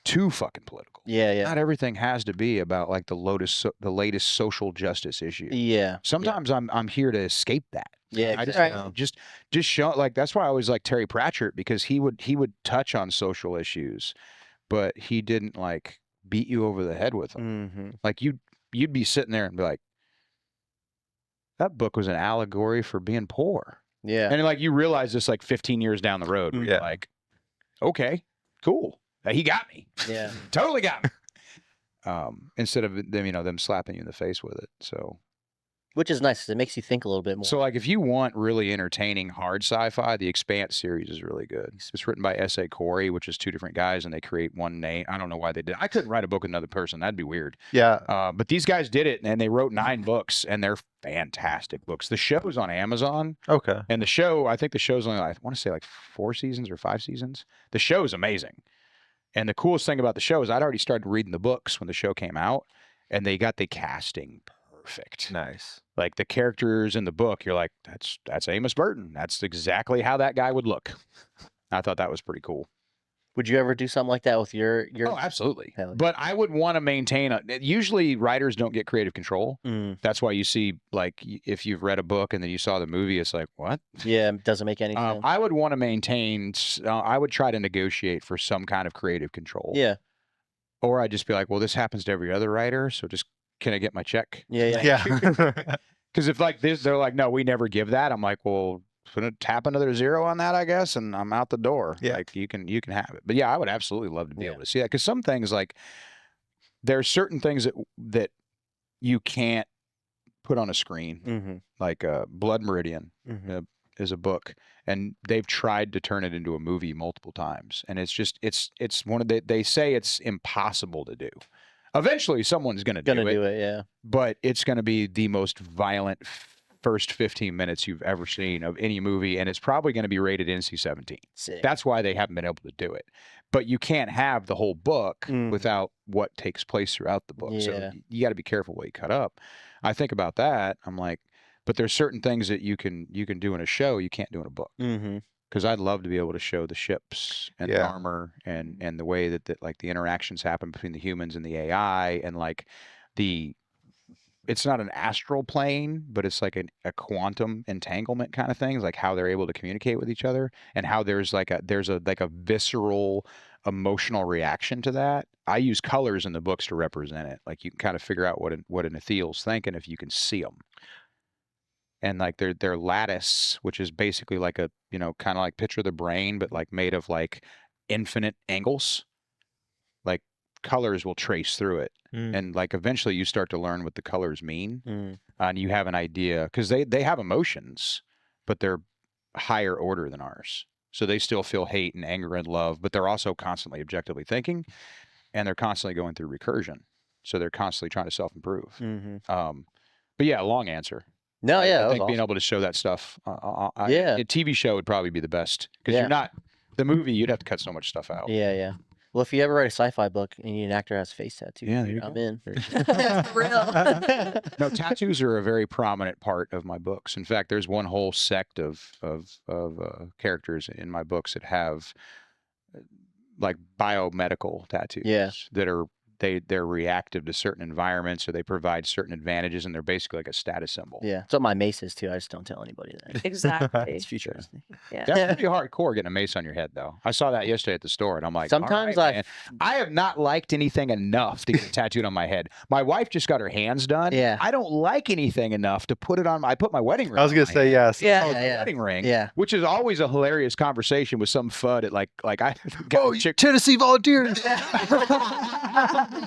fucking political. Yeah. Not everything has to be about like the latest social justice issue. Yeah. Sometimes I'm here to escape that. Yeah, I just show, like, that's why I always like Terry Pratchett, because he would touch on social issues, but he didn't like beat you over the head with them. Like you'd be sitting there and be like, that book was an allegory for being poor. Yeah. And like you realize this like 15 years down the road, where you're like, okay, cool. He got me. Yeah. Totally got me. Instead of them slapping you in the face with it. So, which is nice, 'cause it makes you think a little bit more. So like if you want really entertaining hard sci-fi, the Expanse series is really good. It's written by S.A. Corey, which is 2 different guys, and they create one name. I don't know why they did. I couldn't write a book with another person. That'd be weird. Yeah. But these guys did it, and they wrote 9 books, and they're fantastic books. The show's on Amazon. Okay. And I think the show's only, I want to say like 4 seasons or 5 seasons. The show's amazing. And the coolest thing about the show is I'd already started reading the books when the show came out, and they got the casting perfect. Nice. Like the characters in the book, you're like, that's Amos Burton. That's exactly how that guy would look. I thought that was pretty cool. Would you ever do something like that with your? Oh, absolutely. Hell yeah. But I would want to maintain usually writers don't get creative control. That's why you see, like, if you've read a book and then you saw the movie, it's like, what? Yeah, it doesn't make any sense. I would want to maintain. I would try to negotiate for some kind of creative control. Yeah. Or I'd just be like, well, this happens to every other writer, so just can I get my check? Yeah. Because if like this, they're like, no, we never give that. I'm like, well, gonna tap another 0 on that, I guess, and I'm out the door. Yeah. Like you can have it. But yeah, I would absolutely love to be able to see that, because some things, like, there's certain things that you can't put on a screen. Like Blood Meridian is a book, and they've tried to turn it into a movie multiple times, and it's one of they say it's impossible to do. Eventually, someone's going to do it. Yeah. But it's going to be the most violent first 15 minutes you've ever seen of any movie, and it's probably going to be rated NC-17. Sick. That's why they haven't been able to do it. but you can't have the whole book Mm. without what takes place throughout the book. So Yeah. you got to be careful what you cut up. I think about that. I'm like, but there's certain things that you can do in a show you can't do in a book. Mm-hmm. Because I'd love to be able to show the ships and the Yeah. armor and the way that like the interactions happen between the humans and the AI and like it's not an astral plane, but it's like a quantum entanglement kind of thing, like how they're able to communicate with each other and how there's a visceral emotional reaction to that. I use colors in the books to represent it. Like you can kind of figure out what an Etheel's thinking if you can see them. And like their lattice, which is basically like a, kind of like picture the brain, but like made of like infinite angles, like colors will trace through it. And like eventually you start to learn what the colors mean, and you have an idea because they have emotions, but they're higher order than ours. So they still feel hate and anger and love, but they're also constantly objectively thinking, and they're constantly going through recursion. So they're constantly trying to self-improve. But yeah, long answer. No, yeah, I think being awesome. able to show that stuff, Yeah. a TV show would probably be the best because you're not the movie. You'd have to cut so much stuff out. Yeah. Well, if you ever write a sci-fi book and you need an actor has face tattoo, Yeah, there you I'm go. in. For real. No, tattoos are a very prominent part of my books. In fact, there's one whole sect of characters in my books that have like biomedical tattoos. Yeah. That are they're reactive to certain environments, or they provide certain advantages, and they're basically like a status symbol. Yeah, that's what my mace is too. I just don't tell anybody that. Exactly. It's futuristic. Yeah. That's pretty hardcore getting a mace on your head, though. I saw that yesterday at the store, and I'm like, Sometimes all right, man. I have not liked anything enough to get it tattooed on my head. My wife just got her hands done. Yeah. I don't like anything enough to put it on. I put my wedding ring. I was on gonna my say head. yes. Yeah. Oh, the wedding ring. Yeah. Which is always a hilarious conversation with some FUD at like I got Tennessee Volunteers.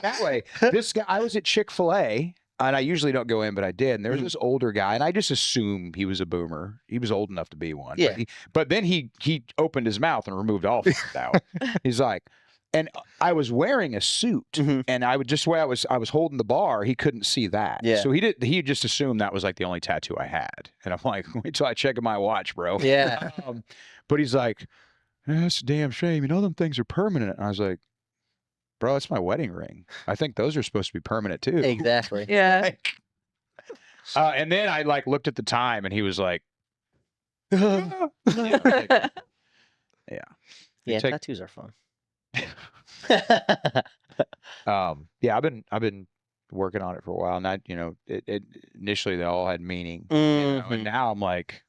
that way. This guy, I was at Chick-fil-A, and I usually don't go in, but I did. And there was this older guy, and I just assumed he was a boomer. He was old enough to be one. Yeah. But then he opened his mouth and removed all of it out. He's like, and I was wearing a suit, and I would just where I was holding the bar, he couldn't see that. Yeah. So he just assumed that was like the only tattoo I had. And I'm like, wait till I check my watch, bro. Yeah. But he's like, that's a damn shame. Them things are permanent. And I was like, bro, it's my wedding ring. I think those are supposed to be permanent too. Exactly. Yeah. And then I like looked at the time, and he was like, Yeah, take- tattoos are fun. yeah, I've been working on it for a while. Not, it initially they all had meaning, and now I'm like,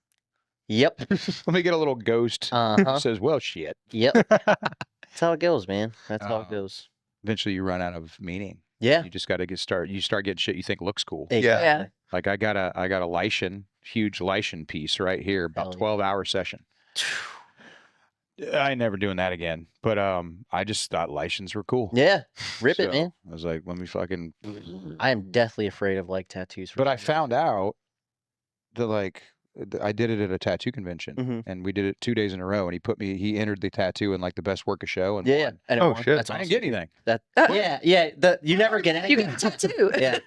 Yep. let me get a little ghost that says, well, shit. Yep. That's how it goes, man. That's how it goes. Eventually, you run out of meaning. Yeah. You just got to you start getting shit you think looks cool. Exactly. Like I got a huge Lycian piece right here, about 12-hour session. I ain't never doing that again. But I just thought Lycians were cool. Yeah. Rip it, So, man. I was like, let me fucking. I am deathly afraid of like tattoos. But I found out that I did it at a tattoo convention, and we did it 2 days in a row. And he entered the tattoo in like the best work of show. And Yeah. won. And Oh, shit. That's I awesome. didn't get anything. You never get anything. You get a tattoo. Yeah.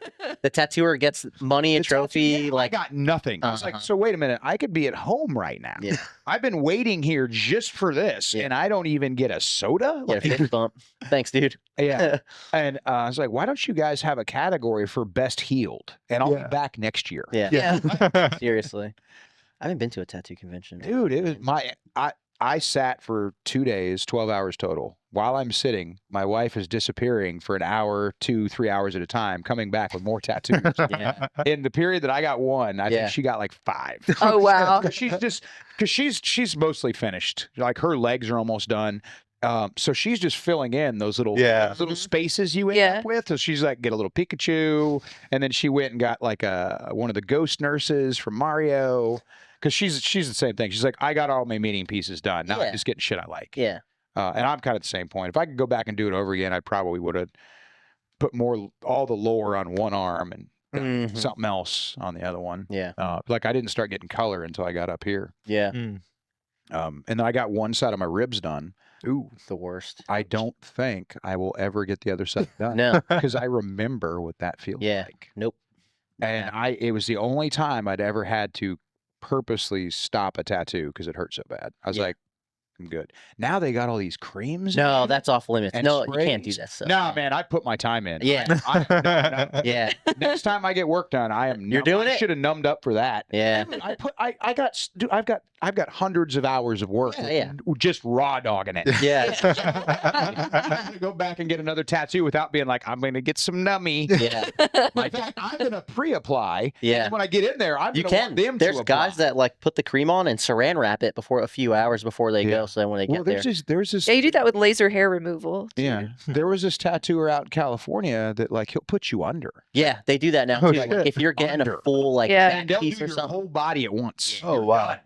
The tattooer gets money, a The trophy. tattoo- Like, I got nothing. I was like, so wait a minute, I could be at home right now. Yeah. I've been waiting here just for this, Yeah. and I don't even get a soda. get a fist bump. Thanks, dude. Yeah. And I was like, why don't you guys have a category for best healed? And I'll Yeah. be back next year. Yeah. Yeah. Seriously. I haven't been to a tattoo convention. Dude, it was I sat for 2 days, 12 hours total. While I'm sitting, my wife is disappearing for an hour, 2, 3 hours at a time, coming back with more tattoos. Yeah. In the period that I got one, I Yeah. think she got like 5. Oh, wow. Because she's mostly finished. Like her legs are almost done. So she's just filling in those little spaces you end up with. So she's like, get a little Pikachu, and then she went and got like one of the ghost nurses from Mario. Because she's the same thing. She's like, I got all my meaning pieces done. Now I'm just getting shit I like. Yeah. And I'm kind of the same point. If I could go back and do it over again, I probably would have put all the lore on one arm and something else on the other one. Yeah. Like I didn't start getting color until I got up here. Yeah. And then I got one side of my ribs done. Ooh, the worst. I don't think I will ever get the other side done. No. Because I remember what that feels like. Nope. And it was the only time I'd ever had to purposely stop a tattoo because it hurt so bad. I was like, I'm good. Now they got all these creams. No, that's off limits. and No, you can't do sprays. that stuff. No, man, I put my time in. Yeah. No. Yeah. Next time I get work done, I am. You're doing I it? should have numbed up for that. Yeah. I've got hundreds of hours of work. Yeah. Just raw dogging it. Yeah. I'm gonna go back and get another tattoo without being like, I'm gonna get some nummy. Yeah. In fact, I'm gonna pre-apply. Yeah. And when I get in there, I'm You gonna want can. them There's to guys apply. that like put the cream on and saran wrap it before a few hours before they go. So then when they get there, there's this. Yeah, you do that with laser hair removal. Too. Yeah, there was this tattooer out in California that like he'll put you under. yeah, they do that now Oh, too. Like, shit. if you're getting Under. a full like Yeah. back And they'll piece do or your something. whole body at once. Oh, You're wow. done.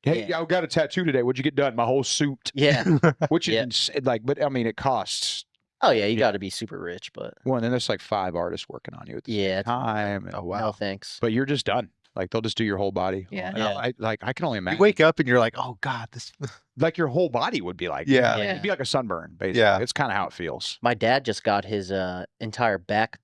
Hey, Yeah. I got a tattoo today. What'd you get done? My whole suit. Yeah. Which is Yeah. like, but I mean, it costs. Oh yeah, you got to be super rich, but Well, and then there's like 5 artists working on you at the yeah, same it's- time. And, Oh, wow. no thanks. But you're just done. Like they'll just do your whole body. Yeah. And Yeah. I can only You imagine. wake up and you're like, oh God, this. Like your whole body would be like. Yeah. Like, Yeah. it'd be like a sunburn. Basically. Yeah. It's kind of how it feels. My dad just got his entire back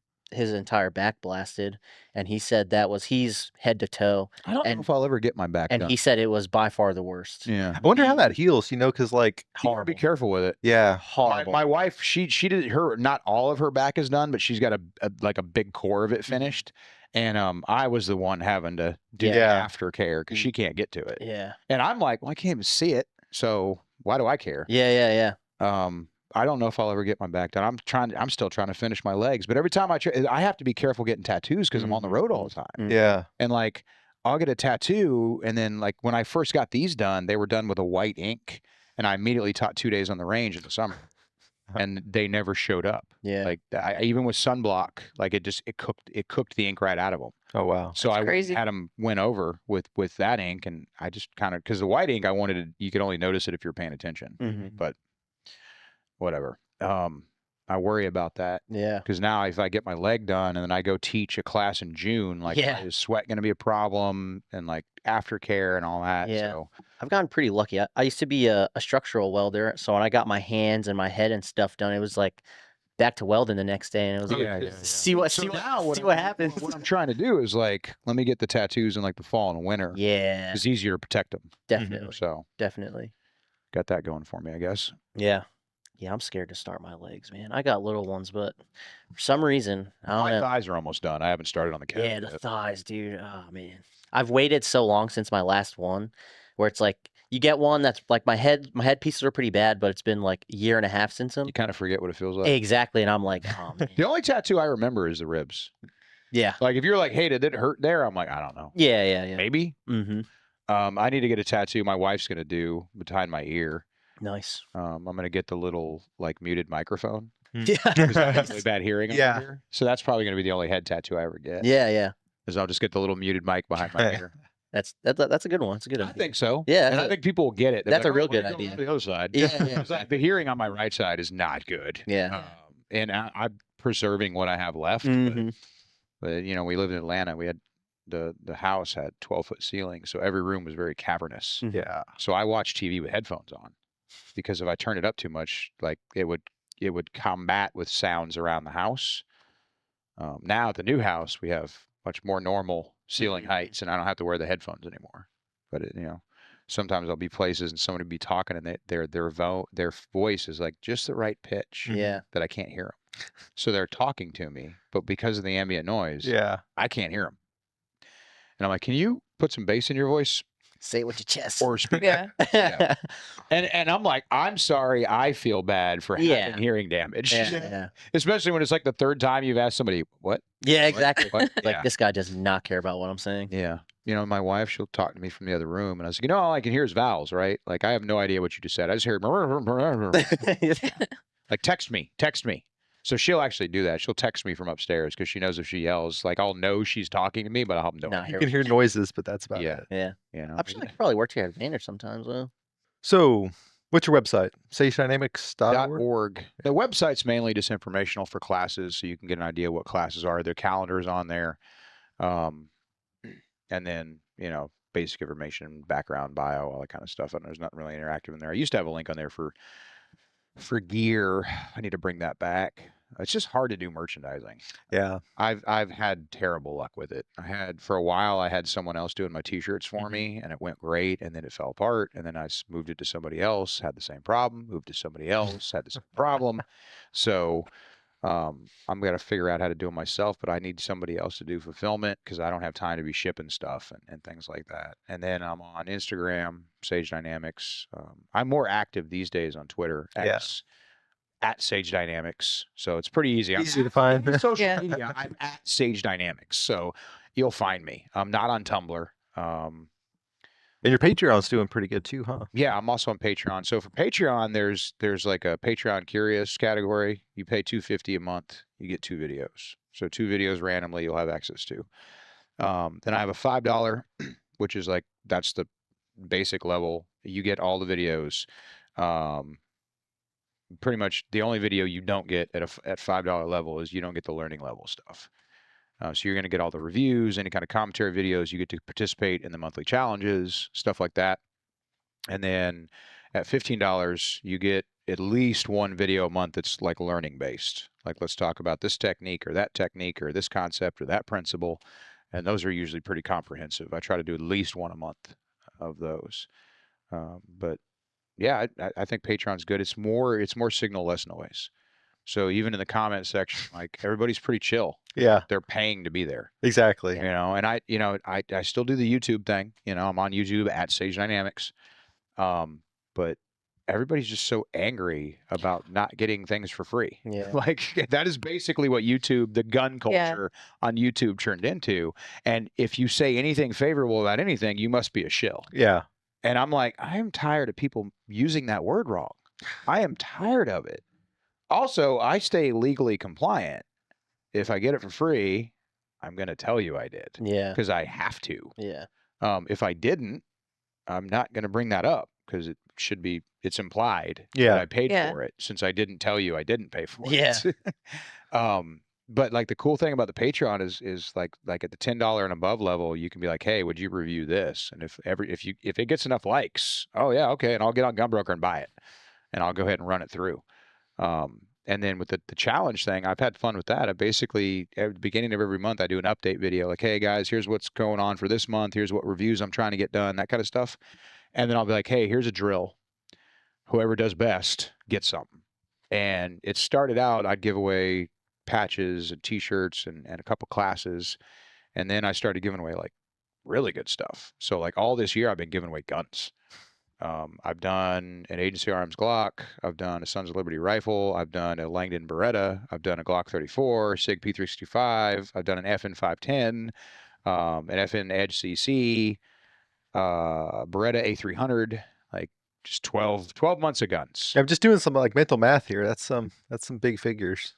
blasted, and he said he's head to toe, I don't know And- if I'll ever get my back and done. he said it was by far the worst. Yeah. I wonder how that heals, because like, You gotta be careful with it. yeah. My, Horrible. my wife, she did not all of her back is done, but she's got a big core of it finished. And I was the one having to do the Yeah. aftercare because she can't get to it. Yeah. And I'm like, well, I can't even see it, so why do I care? Yeah. I don't know if I'll ever get my back done. I'm still trying to finish my legs, but every time I have to be careful getting tattoos because I'm on the road all the time. Mm. Yeah. And like, I'll get a tattoo, and then like when I first got these done, they were done with a white ink, and I immediately taught 2 days on the range in the summer, and they never showed up. Yeah. Like even with sunblock, like it cooked the ink right out of them. Oh, wow. So I crazy. had them went over with that ink, and I just kind of because the white ink you could only notice it if you're paying attention. Mhm. But whatever. I worry about that Yeah. because now if I get my leg done and then I go teach a class in June, like Yeah. is sweat going to be a problem and like aftercare and all that? Yeah. So I've gotten pretty lucky. I used to be a structural welder, so when I got my hands and my head and stuff done, it was like back to welding the next day, and it was like, yeah. see what happens. What I'm trying to do is like let me get the tattoos in like the fall and winter. Yeah, It's easier to protect them. definitely, So definitely. got that going for me, I guess. Yeah. Yeah, I'm scared to start my legs, man. I got little ones, but for some reason, I don't My know. thighs are almost done. I haven't started on the calf. Yeah, the yet. thighs, dude. Oh man, I've waited so long since my last one, where it's like you get one that's like my head pieces are pretty bad, but it's been like a year and a half since them. You kind of forget what it feels like. Exactly, and I'm like, oh man. The only tattoo I remember is the ribs. Yeah, Like if you're like, hey, did it hurt there? I'm like, I don't know. yeah. Maybe. Mm-hmm. I need to get a tattoo my wife's gonna do behind my ear. Nice. I'm gonna get the little like muted microphone Yeah. because I have really bad hearing. over Yeah. here. So that's probably gonna be the only head tattoo I ever get. Yeah. Is I'll just get the little muted mic behind my ear. That's a good one. It's a good I idea. think so. Yeah, and that's I a- think people will get it. They'll be that's a like, real "Oh, why good don't you go idea." on the other side. Yeah. 'Cause, like, the hearing on my right side is not good. Yeah. And I'm preserving what I have left. Mhm. But we lived in Atlanta. We had the house had 12-foot ceilings, so every room was very cavernous. Mhm. Yeah. So I watched TV with headphones on because if I turned it up too much, like it would combat with sounds around the house. Now at the new house, we have much more normal ceiling Mhm. heights, and I don't have to wear the headphones anymore. But sometimes I'll be places and somebody will be talking, and their voice is like just the right pitch Yeah. that I can't hear them. So they're talking to me, but because of the ambient noise, Yeah. I can't hear them. And I'm like, can you put some bass in your voice Say it with your chest. or speak? Yeah. Yeah. And I'm like, I'm sorry, I feel bad for Yeah. having hearing damage. yeah. Especially when it's like the third time you've asked somebody, what? Yeah, exactly. What? Like Yeah. this guy does not care about what I'm saying. Yeah. My wife, she'll talk to me from the other room, and I was like, all I can hear is vowels, right? Like, I have no idea what you just said. I just hear, like, text me. So she'll actually do that. She'll text me from upstairs because she knows if she yells, like, I'll know she's talking to me, but I'll know. Not You hear can hear noises, but that's about Yeah. it. Yeah. I'm sure I could probably work to your advantage sometimes, though. So, what's your website? SageDynamics.org? .org. The website's mainly just informational for classes, so you can get an idea what classes are. Their calendar's on there, and then basic information, background, bio, all that kind of stuff. And there's nothing really interactive in there. I used to have a link on there for gear. I need to bring that back. It's just hard to do merchandising. Yeah. I've had terrible luck with it. For a while, I had someone else doing my t-shirts for me, and it went great, and then it fell apart, and then I moved it to somebody else, had the same problem, moved to somebody else, had the same problem. So I'm going to figure out how to do it myself, but I need somebody else to do fulfillment because I don't have time to be shipping stuff and things like that. And then I'm on Instagram, Sage Dynamics. I'm more active these days on Twitter, X, at Sage Dynamics. So it's pretty easy. Easy to find. Social media, I'm at Sage Dynamics. So you'll find me. I'm not on Tumblr. And your Patreon's doing pretty good too, huh? Yeah, I'm also on Patreon. So for Patreon, there's like a Patreon Curious category. You pay $2.50 a month, you get 2 videos. So 2 videos randomly you'll have access to. Then I have a $5, which is like that's the basic level. You get all the videos. Pretty much the only video you don't get at $5 level is you don't get the learning level stuff. So you're going to get all the reviews, any kind of commentary videos. You get to participate in the monthly challenges, stuff like that. And then at $15, you get at least 1 video a month that's like learning based. Like, let's talk about this technique or that technique or this concept or that principle. And those are usually pretty comprehensive. I try to do at least 1 a month of those. But yeah, I think Patreon's good. It's more signal, less noise. So even in the comment section, like everybody's pretty chill. Yeah. They're paying to be there. Exactly. You know, and I still do the YouTube thing. You know, I'm on YouTube at Sage Dynamics. But everybody's just so angry about not getting things for free. Yeah. Like that is basically what YouTube, the gun culture on YouTube turned into. And if you say anything favorable about anything, you must be a shill. Yeah. And I'm like, I am tired of people using that word wrong. I am tired of it. Also, I stay legally compliant. If I get it for free, I'm going to tell you I did. Yeah. Because I have to. Yeah. If I didn't, I'm not going to bring that up because it's implied that I paid for it since I didn't tell you I didn't pay for it. But like the cool thing about the Patreon is like at the $10 and above level, you can be like, hey, would you review this? And if it gets enough likes, oh yeah, okay, and I'll get on Gunbroker and buy it, and I'll go ahead and run it through. And then with the challenge thing, I've had fun with that. I basically, at the beginning of every month, I do an update video like, hey guys, here's what's going on for this month. Here's what reviews I'm trying to get done, that kind of stuff. And then I'll be like, hey, here's a drill. Whoever does best gets something. And it started out, I'd give away patches and t-shirts and a couple classes. And then I started giving away like really good stuff. So like all this year, I've been giving away guns. I've done an Agency Arms Glock. I've done a Sons of Liberty rifle. I've done a Langdon Beretta. I've done a Glock 34, SIG P365. I've done an FN 510, an FN Edge CC, Beretta A300, like just 12 months of guns. I'm just doing some like mental math here. That's some big figures.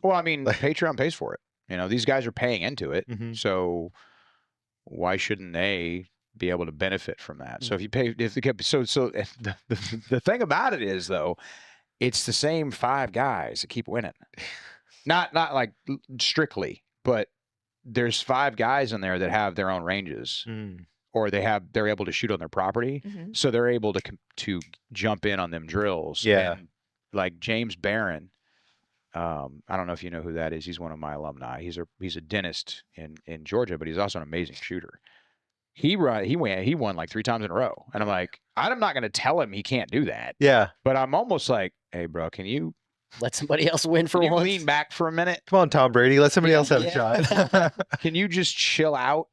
Well, I mean, Patreon pays for it. You know, these guys are paying into it. Mm-hmm. So why shouldn't they be able to benefit from that? So if you pay, the thing about it is though, it's the same 5 guys that keep winning. Not like strictly, but there's 5 guys in there that have their own ranges, or they're able to shoot on their property, so they're able to jump in on them drills. Yeah, and like James Barron. I don't know if you know who that is. He's one of my alumni. He's a dentist in Georgia, but he's also an amazing shooter. He won like 3 times in a row. And I'm like, I'm not going to tell him he can't do that. Yeah. But I'm almost like, hey, bro, can you let somebody else win for once? Lean back for a minute? Come on, Tom Brady. Let somebody else have a shot. Can you just chill out?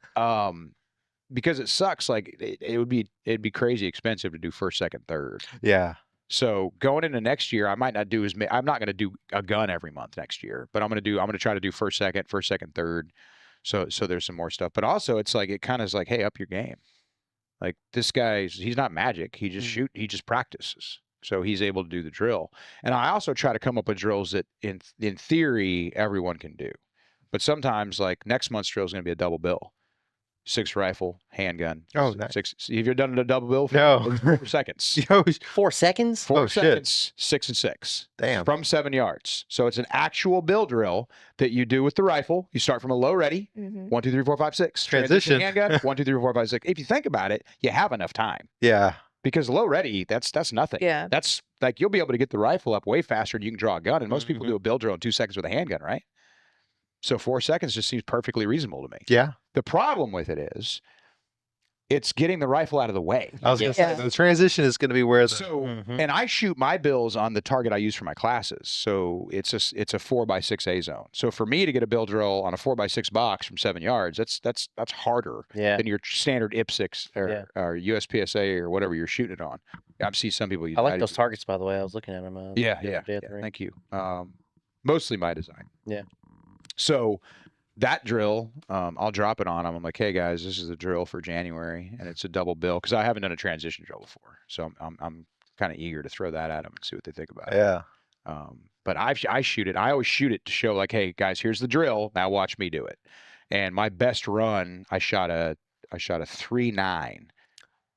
Because it sucks. Like it'd be crazy expensive to do first, second, third. Yeah. So going into next year, I'm not going to do a gun every month next year, but I'm going to try to do first, second, third. So there's some more stuff, but also it's like, it kind of is like, hey, up your game. Like this guy, he's not magic. He just he just practices. So he's able to do the drill. And I also try to come up with drills that in theory, everyone can do. But sometimes like next month's drill is going to be a double bill. 6 rifle, handgun. Oh, nice. 6. Have you done a double bill? No. 4 seconds. 4 seconds? 4 seconds, 6 and 6. Damn. From 7 yards. So it's an actual bill drill that you do with the rifle. You start from a low ready. 1, 2, 3, 4, 5, 6. Transition. Handgun. 1, 2, 3, 4, 5, 6. If you think about it, you have enough time. Yeah. Because low ready, that's nothing. Yeah. That's like you'll be able to get the rifle up way faster than you can draw a gun. And most people do a bill drill in 2 seconds with a handgun, right? So 4 seconds just seems perfectly reasonable to me. Yeah. The problem with it is it's getting the rifle out of the way. I was going to say, the transition is going to be where the... So, and I shoot my bills on the target I use for my classes. So it's a 4x6 A zone. So for me to get a bill drill on a 4x6 box from 7 yards, that's harder than your standard IPSC or USPSA or whatever you're shooting it on. I've seen some people use. I like those targets, by the way. I was looking at them. Yeah. Thank you. Mostly my design. Yeah. So that drill, I'll drop it on them. I'm like, hey guys, this is the drill for January, and it's a double bill because I haven't done a transition drill before, so I'm kind of eager to throw that at them and see what they think about it. Yeah. But I shoot it. I always shoot it to show like, hey guys, here's the drill. Now watch me do it. And my best run, I shot a 3.9,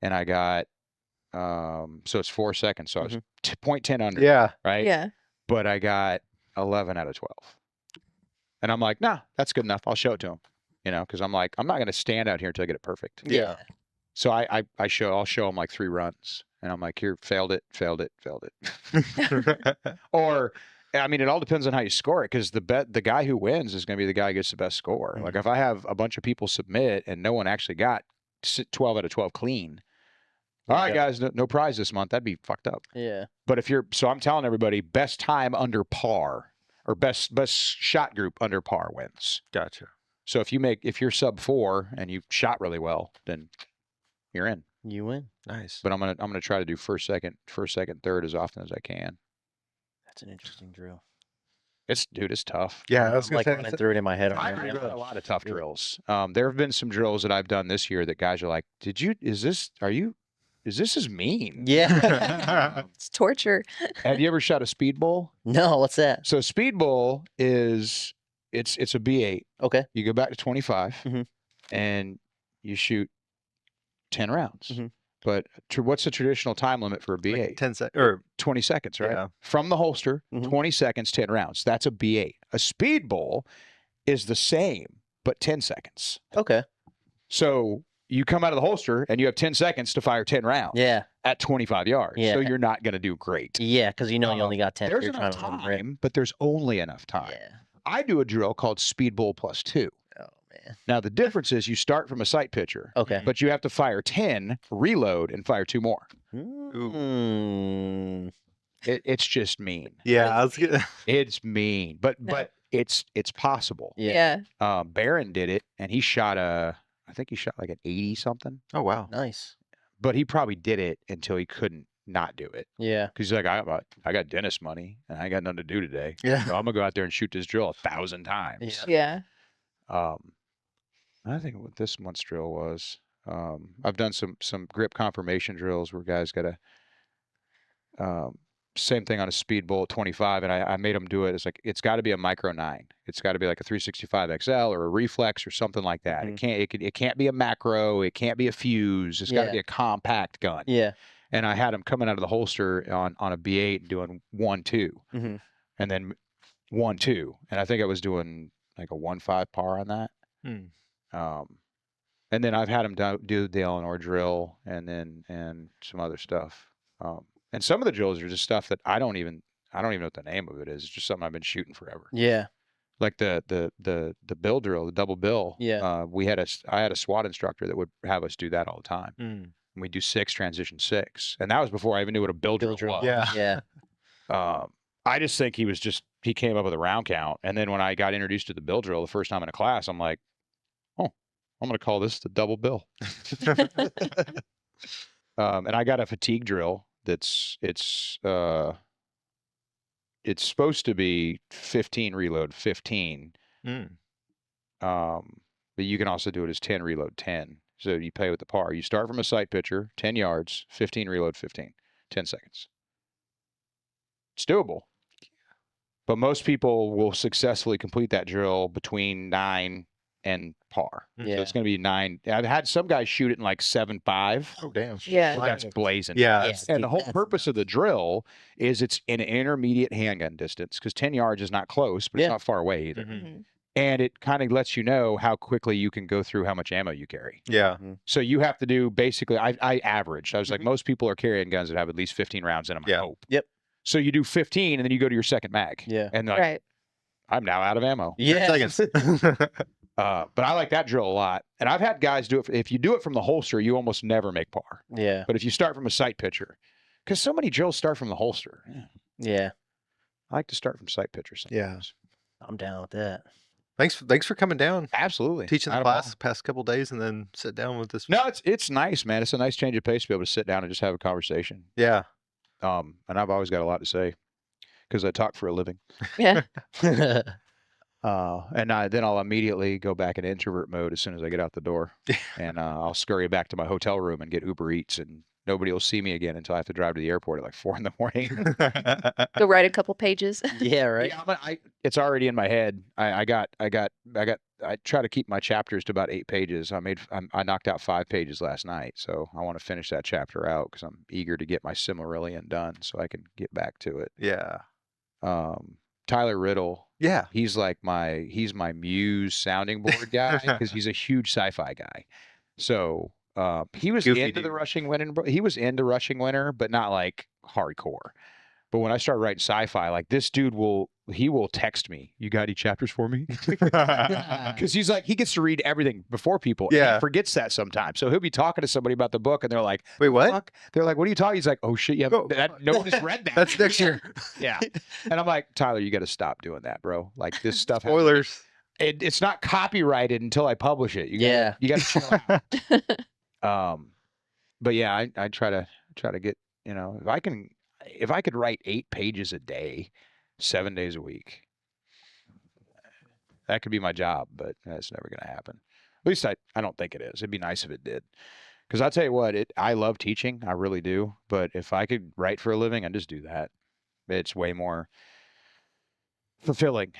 and I got so it's 4 seconds. So I was 0.10 under. Yeah. Right. Yeah. But I got 11 out of 12. And I'm like, nah, that's good enough. I'll show it to him, because I'm like, I'm not going to stand out here until I get it perfect. Yeah. So I'll show him like 3 runs, and I'm like, here, failed it. Or, I mean, it all depends on how you score it, because the guy who wins is going to be the guy who gets the best score. Like if I have a bunch of people submit and no one actually got 12 out of 12 clean, all right, guys, no prize this month. That'd be fucked up. Yeah. But so I'm telling everybody, best time under par. Or best shot group under par wins. Gotcha. So if you're sub 4 and you shot really well, then you're in. You win. Nice. But I'm gonna try to do first, second, third as often as I can. That's an interesting drill. It's tough. Yeah, I was like running through it in my head. I've done a lot of tough drills. There have been some drills that I've done this year that guys are like, is this mean? Yeah. It's torture. Have you ever shot a speed bowl? No, what's that? So speed bowl is it's a B8. Okay. You go back to 25 and you shoot 10 rounds. But what's the traditional time limit for a B8? Like 10 seconds or 20 seconds, right? Yeah. From the holster, 20 seconds, 10 rounds. That's a B8. A speed bowl is the same, but 10 seconds. Okay. So you come out of the holster and you have 10 seconds to fire 10 rounds. Yeah. At 25 yards. Yeah. So you're not going to do great. Yeah, because you only got 10. There's enough time, but there's only enough time. Yeah. I do a drill called speed bowl +2. Oh man. Now the difference is you start from a sight picture. Okay. But you have to fire 10, reload, and fire 2 more. It's just mean. Yeah, I was gonna... It's mean, but it's possible. Yeah. Barron did it, and he shot I think he shot like an 80 something. Oh wow, nice. But he probably did it until he couldn't not do it. Yeah. Because he's like, I got dentist money, and I ain't got nothing to do today. Yeah. So I'm gonna go out there and shoot this drill 1,000 times. Yeah. I think what this month's drill was. I've done some grip confirmation drills where guys got to same thing on a speed bowl 25, and I made them do it. It's got to be a micro 9. It's got to be like a 365 XL or a reflex or something like that. It can't be a macro. It can't be a fuse. It's got to be a compact gun. Yeah. And I had them coming out of the holster on a B8 and doing 1-2, and then 1-2, and I think I was doing like a 1.5 par on that. And then I've had them do the Eleanor drill and some other stuff. And some of the drills are just stuff that I don't even know what the name of it is. It's just something I've been shooting forever. Yeah. Like the bill drill, the double bill. Yeah. I had a SWAT instructor that would have us do that all the time. And we do 6 transition 6, and that was before I even knew what a bill drill was. Yeah. I just think he came up with a round count, and then when I got introduced to the bill drill the first time in a class, I'm like, oh, I'm going to call this the double bill. And I got a fatigue drill. It's supposed to be 15 reload 15. But you can also do it as 10 reload 10. So you play with the par. You start from a sight picture, 10 yards, 15 reload 15, 10 seconds. It's doable. But most people will successfully complete that drill between 9 and par. Yeah. So it's going to be 9. I've had some guys shoot it in like 7.5. Oh damn. Yeah. That's blazing. Yeah. And the whole purpose of the drill is it's an intermediate handgun distance, because 10 yards is not close, but it's not far away either. and it kind of lets you know how quickly you can go through how much ammo you carry. Yeah. So you have to do basically, I averaged. I was like, most people are carrying guns that have at least 15 rounds in them, I hope. Yep. So you do 15 and then you go to your second mag. Yeah. And like, Right. I'm now out of ammo. Yeah. Seconds. But I like that drill a lot. And I've had guys do it. If you do it from the holster, you almost never make par. Yeah. But if you start from a sight picture, because so many drills start from the holster. Yeah. I like to start from sight picture sometimes. I'm down with that. Thanks for coming down, Absolutely. teaching the Not a class problem. the past couple days, and then sit down with this. No, it's nice, man. It's a nice change of pace to be able to sit down and just have a conversation. Yeah. And I've always got a lot to say because I talk for a living. Yeah. And then I'll immediately go back in introvert mode as soon as I get out the door, and I'll scurry back to my hotel room and get Uber Eats, and nobody will see me again until I have to drive to the airport at like 4 a.m. Go write a couple pages. Yeah, right. Yeah, it's already in my head. I try to keep my chapters to about 8 pages. I knocked out 5 pages last night, so I want to finish that chapter out because I'm eager to get my Silmarillion done so I can get back to it. Yeah. Tyler Riddle. Yeah. He's my muse sounding board guy because he's a huge sci-fi guy. So he was Goofy into dude. the Rushing Winter. He was into Rushing Winter, but not like hardcore. But when I start writing sci-fi, like this dude will text me, "You got any chapters for me?" Because he's like, he gets to read everything before people. And Yeah. he forgets that sometimes. So he'll be talking to somebody about the book, and they're like, Wait, what? "Fuck?" They're like, "What are you talking?" He's like, "Oh shit, yeah, Oh, no one has read that." That's next year. Yeah. And I'm like, "Tyler, you got to stop doing that, bro. Like this stuff. Spoilers. It's not copyrighted until I publish it. You got to chill out." But yeah, I try to get, if I could write 8 pages a day, 7 days a week, that could be my job, but that's never going to happen. At least I don't think it is. It'd be nice if it did. Because I'll tell you what, I love teaching. I really do. But if I could write for a living, I'd just do that. It's way more fulfilling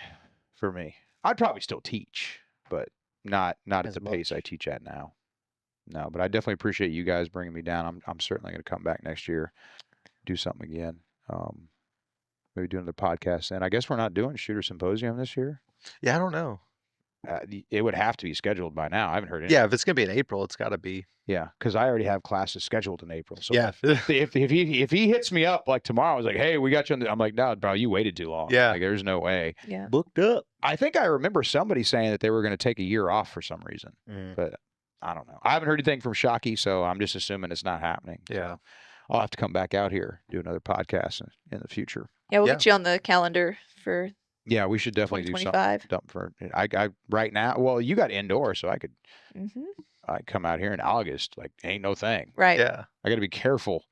for me. I'd probably still teach, but not at As the pace I teach at now. No, but I definitely appreciate you guys bringing me down. I'm certainly going to come back next year, do something again. Maybe do another podcast then. I guess we're not doing Shooter Symposium this year. Yeah, I don't know. It would have to be scheduled by now. I haven't heard anything. Yeah, if it's gonna be in April, it's got to be. Yeah, because I already have classes scheduled in April. So Yeah. if he hits me up like tomorrow, I was like, "Hey, we got you on the," I'm like, "No, bro, you waited too long. Yeah. Like, there's no way." Yeah. Booked up. I think I remember somebody saying that they were going to take a year off for some reason, but I don't know. I haven't heard anything from Shockey, so I'm just assuming it's not happening. Yeah. So I'll have to come back out here, do another podcast in the future. Yeah, we'll Yeah. get you on the calendar for Yeah, we should definitely do something 2025. for I right now. Well, you got indoor, so I could Mhm. come out here in August. Like, ain't no thing. Right. Yeah. I got to be careful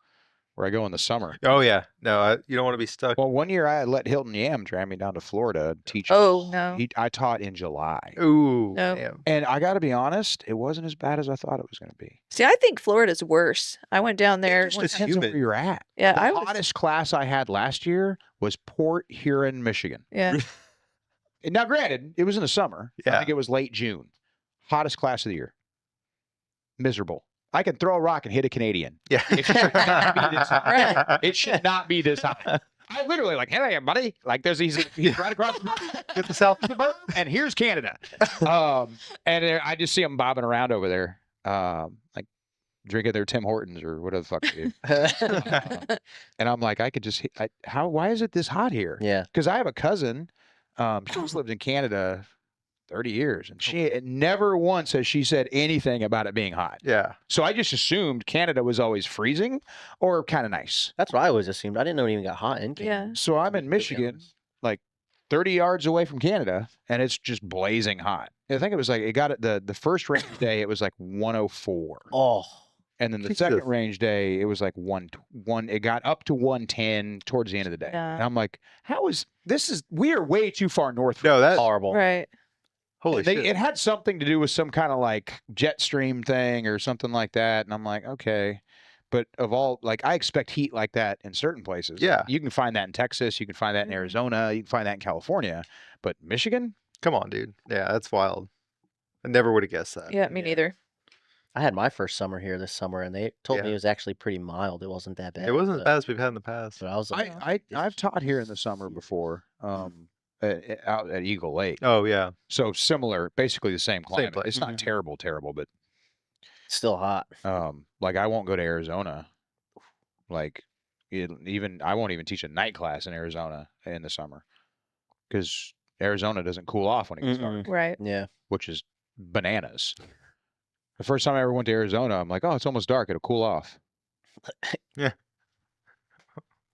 where I go in the summer. Oh yeah. No, you don't want to be stuck. Well, one year I let Hilton Yam drag me down to Florida and teach. Oh, no. I taught in July, Ooh. No. Damn. and I got to be honest, it wasn't as bad as I thought it was going to be. See, I think Florida's worse. I went down there. just one as time- Depends on humid. where you're at. Yeah, The I was. hottest class I had last year was Port Huron, Michigan. Yeah. And now, granted, it was in the summer. I Yeah. think it was late June. Hottest class of the year. Miserable. I can throw a rock and hit a Canadian. Yeah. It should not be this hot. It should not be this hot. I literally like, "Hey, there, buddy!" Like, he's right across the Get the south. and here's Canada. I just see them bobbing around over there, like drinking their Tim Hortons or whatever the fuck they do. And I'm like, I could just, why is it this hot here? Yeah. Because I have a cousin, she's lived in Canada 30 years, and she never once has she said anything about it being hot. Yeah. So I just assumed Canada was always freezing or kind of nice. That's what I always assumed. I didn't know it even got hot in Canada. Yeah. So I'm in Michigan, like 30 yards away from Canada, and it's just blazing hot. I think it was like, it got it the first range day, it was like 104. Oh. And then the Jesus. second range day, it was like one. It got up to 110 towards the end of the day. Yeah. And I'm like, we are way too far north. No, that's Horrible. Right. holy shit. It had something to do with some kind of like jet stream thing or something like that. And I'm like, okay. But of all, like, I expect heat like that in certain places. Yeah. You can find that in Texas. You can find that in Mhm. Arizona. You can find that in California. But Michigan? Come on, dude. Yeah, that's wild. I never would have guessed that. Yeah, me neither. I had my first summer here this summer, and they told me Yeah. it was actually pretty mild. It wasn't that bad. It wasn't as but, bad as we've had in the past. but I was like, I've taught here in the summer before. out at Eagle Lake. Oh yeah. So similar, basically the same climate. place. It's not terrible, but Still hot. like I won't go to Arizona. Like I won't even teach a night class in Arizona in the summer because Arizona doesn't cool off when it gets dark, Right. Yeah. which is bananas. The first time I ever went to Arizona, I'm like, oh, it's almost dark. It'll cool off. Yeah.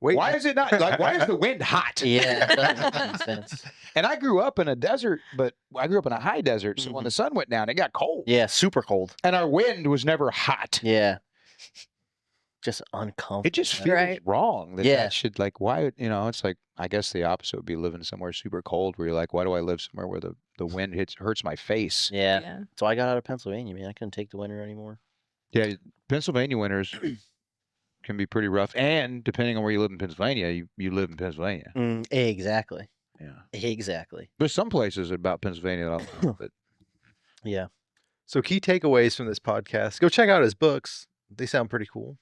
Wait. Why is it not like? Why is the wind hot? Yeah. That doesn't make sense. And I grew up in a desert, but I grew up in a high desert. So when the sun went down, it got cold. Yeah. Super cold. And our wind was never hot. Yeah. Just uncomfortable. It just feels Right. wrong. That Yeah. that should like why it's like I guess the opposite would be living somewhere super cold where you're like, why do I live somewhere where the wind hurts my face? Yeah. Yeah. So I got out of Pennsylvania, man. I couldn't take the winter anymore. Yeah, Pennsylvania winters can be pretty rough, and depending on where you live in Pennsylvania, you live in Pennsylvania. Exactly. Yeah, Exactly. there's some places about Pennsylvania that I love, but Yeah. So key takeaways from this podcast: go check out his books; they sound pretty cool.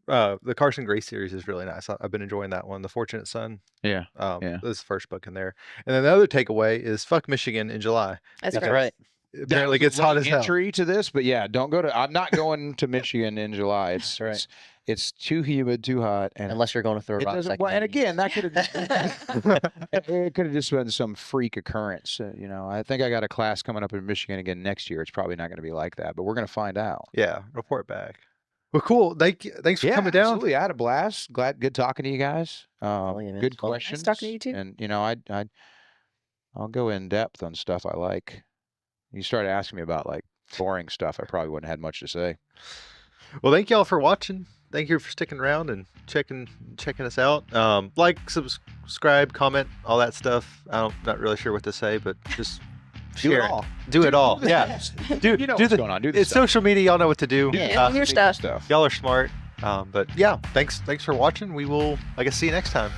The Carson Gray series is really nice. I've been enjoying that one. The Fortunate Son. yeah, This is the first book in there. And then the other takeaway is fuck Michigan in July. That's That's right. right. It apparently That was gets a hot late as hell. entry to this, but yeah, don't go to. I'm not going to Michigan in July. It's Right. it's too humid, too hot, and Unless you're going to throw it rock doesn't. Well, and again, that could have it could have just been some freak occurrence. I think I got a class coming up in Michigan again next year. It's probably not going to be like that, but we're going to find out. Yeah, report back. Well, cool. Thanks for coming down. Absolutely. I had a blast. Good talking to you guys. yeah, man. Good It's fun. Nice questions. talking to you too. And I'll go in depth on stuff I like. You started asking me about like boring stuff, I probably wouldn't have had much to say. Well, thank y'all for watching. Thank you for sticking around and checking us out. Like, subscribe, comment, all that stuff. I'm not really sure what to say, but just Do share it all. Do it all. the Yeah. things. Do You know do what's the going on. Do the it's stuff. social media. Y'all know what to do. Yeah, your stuff. Y'all are smart. But yeah, thanks for watching. We will, I guess, see you next time.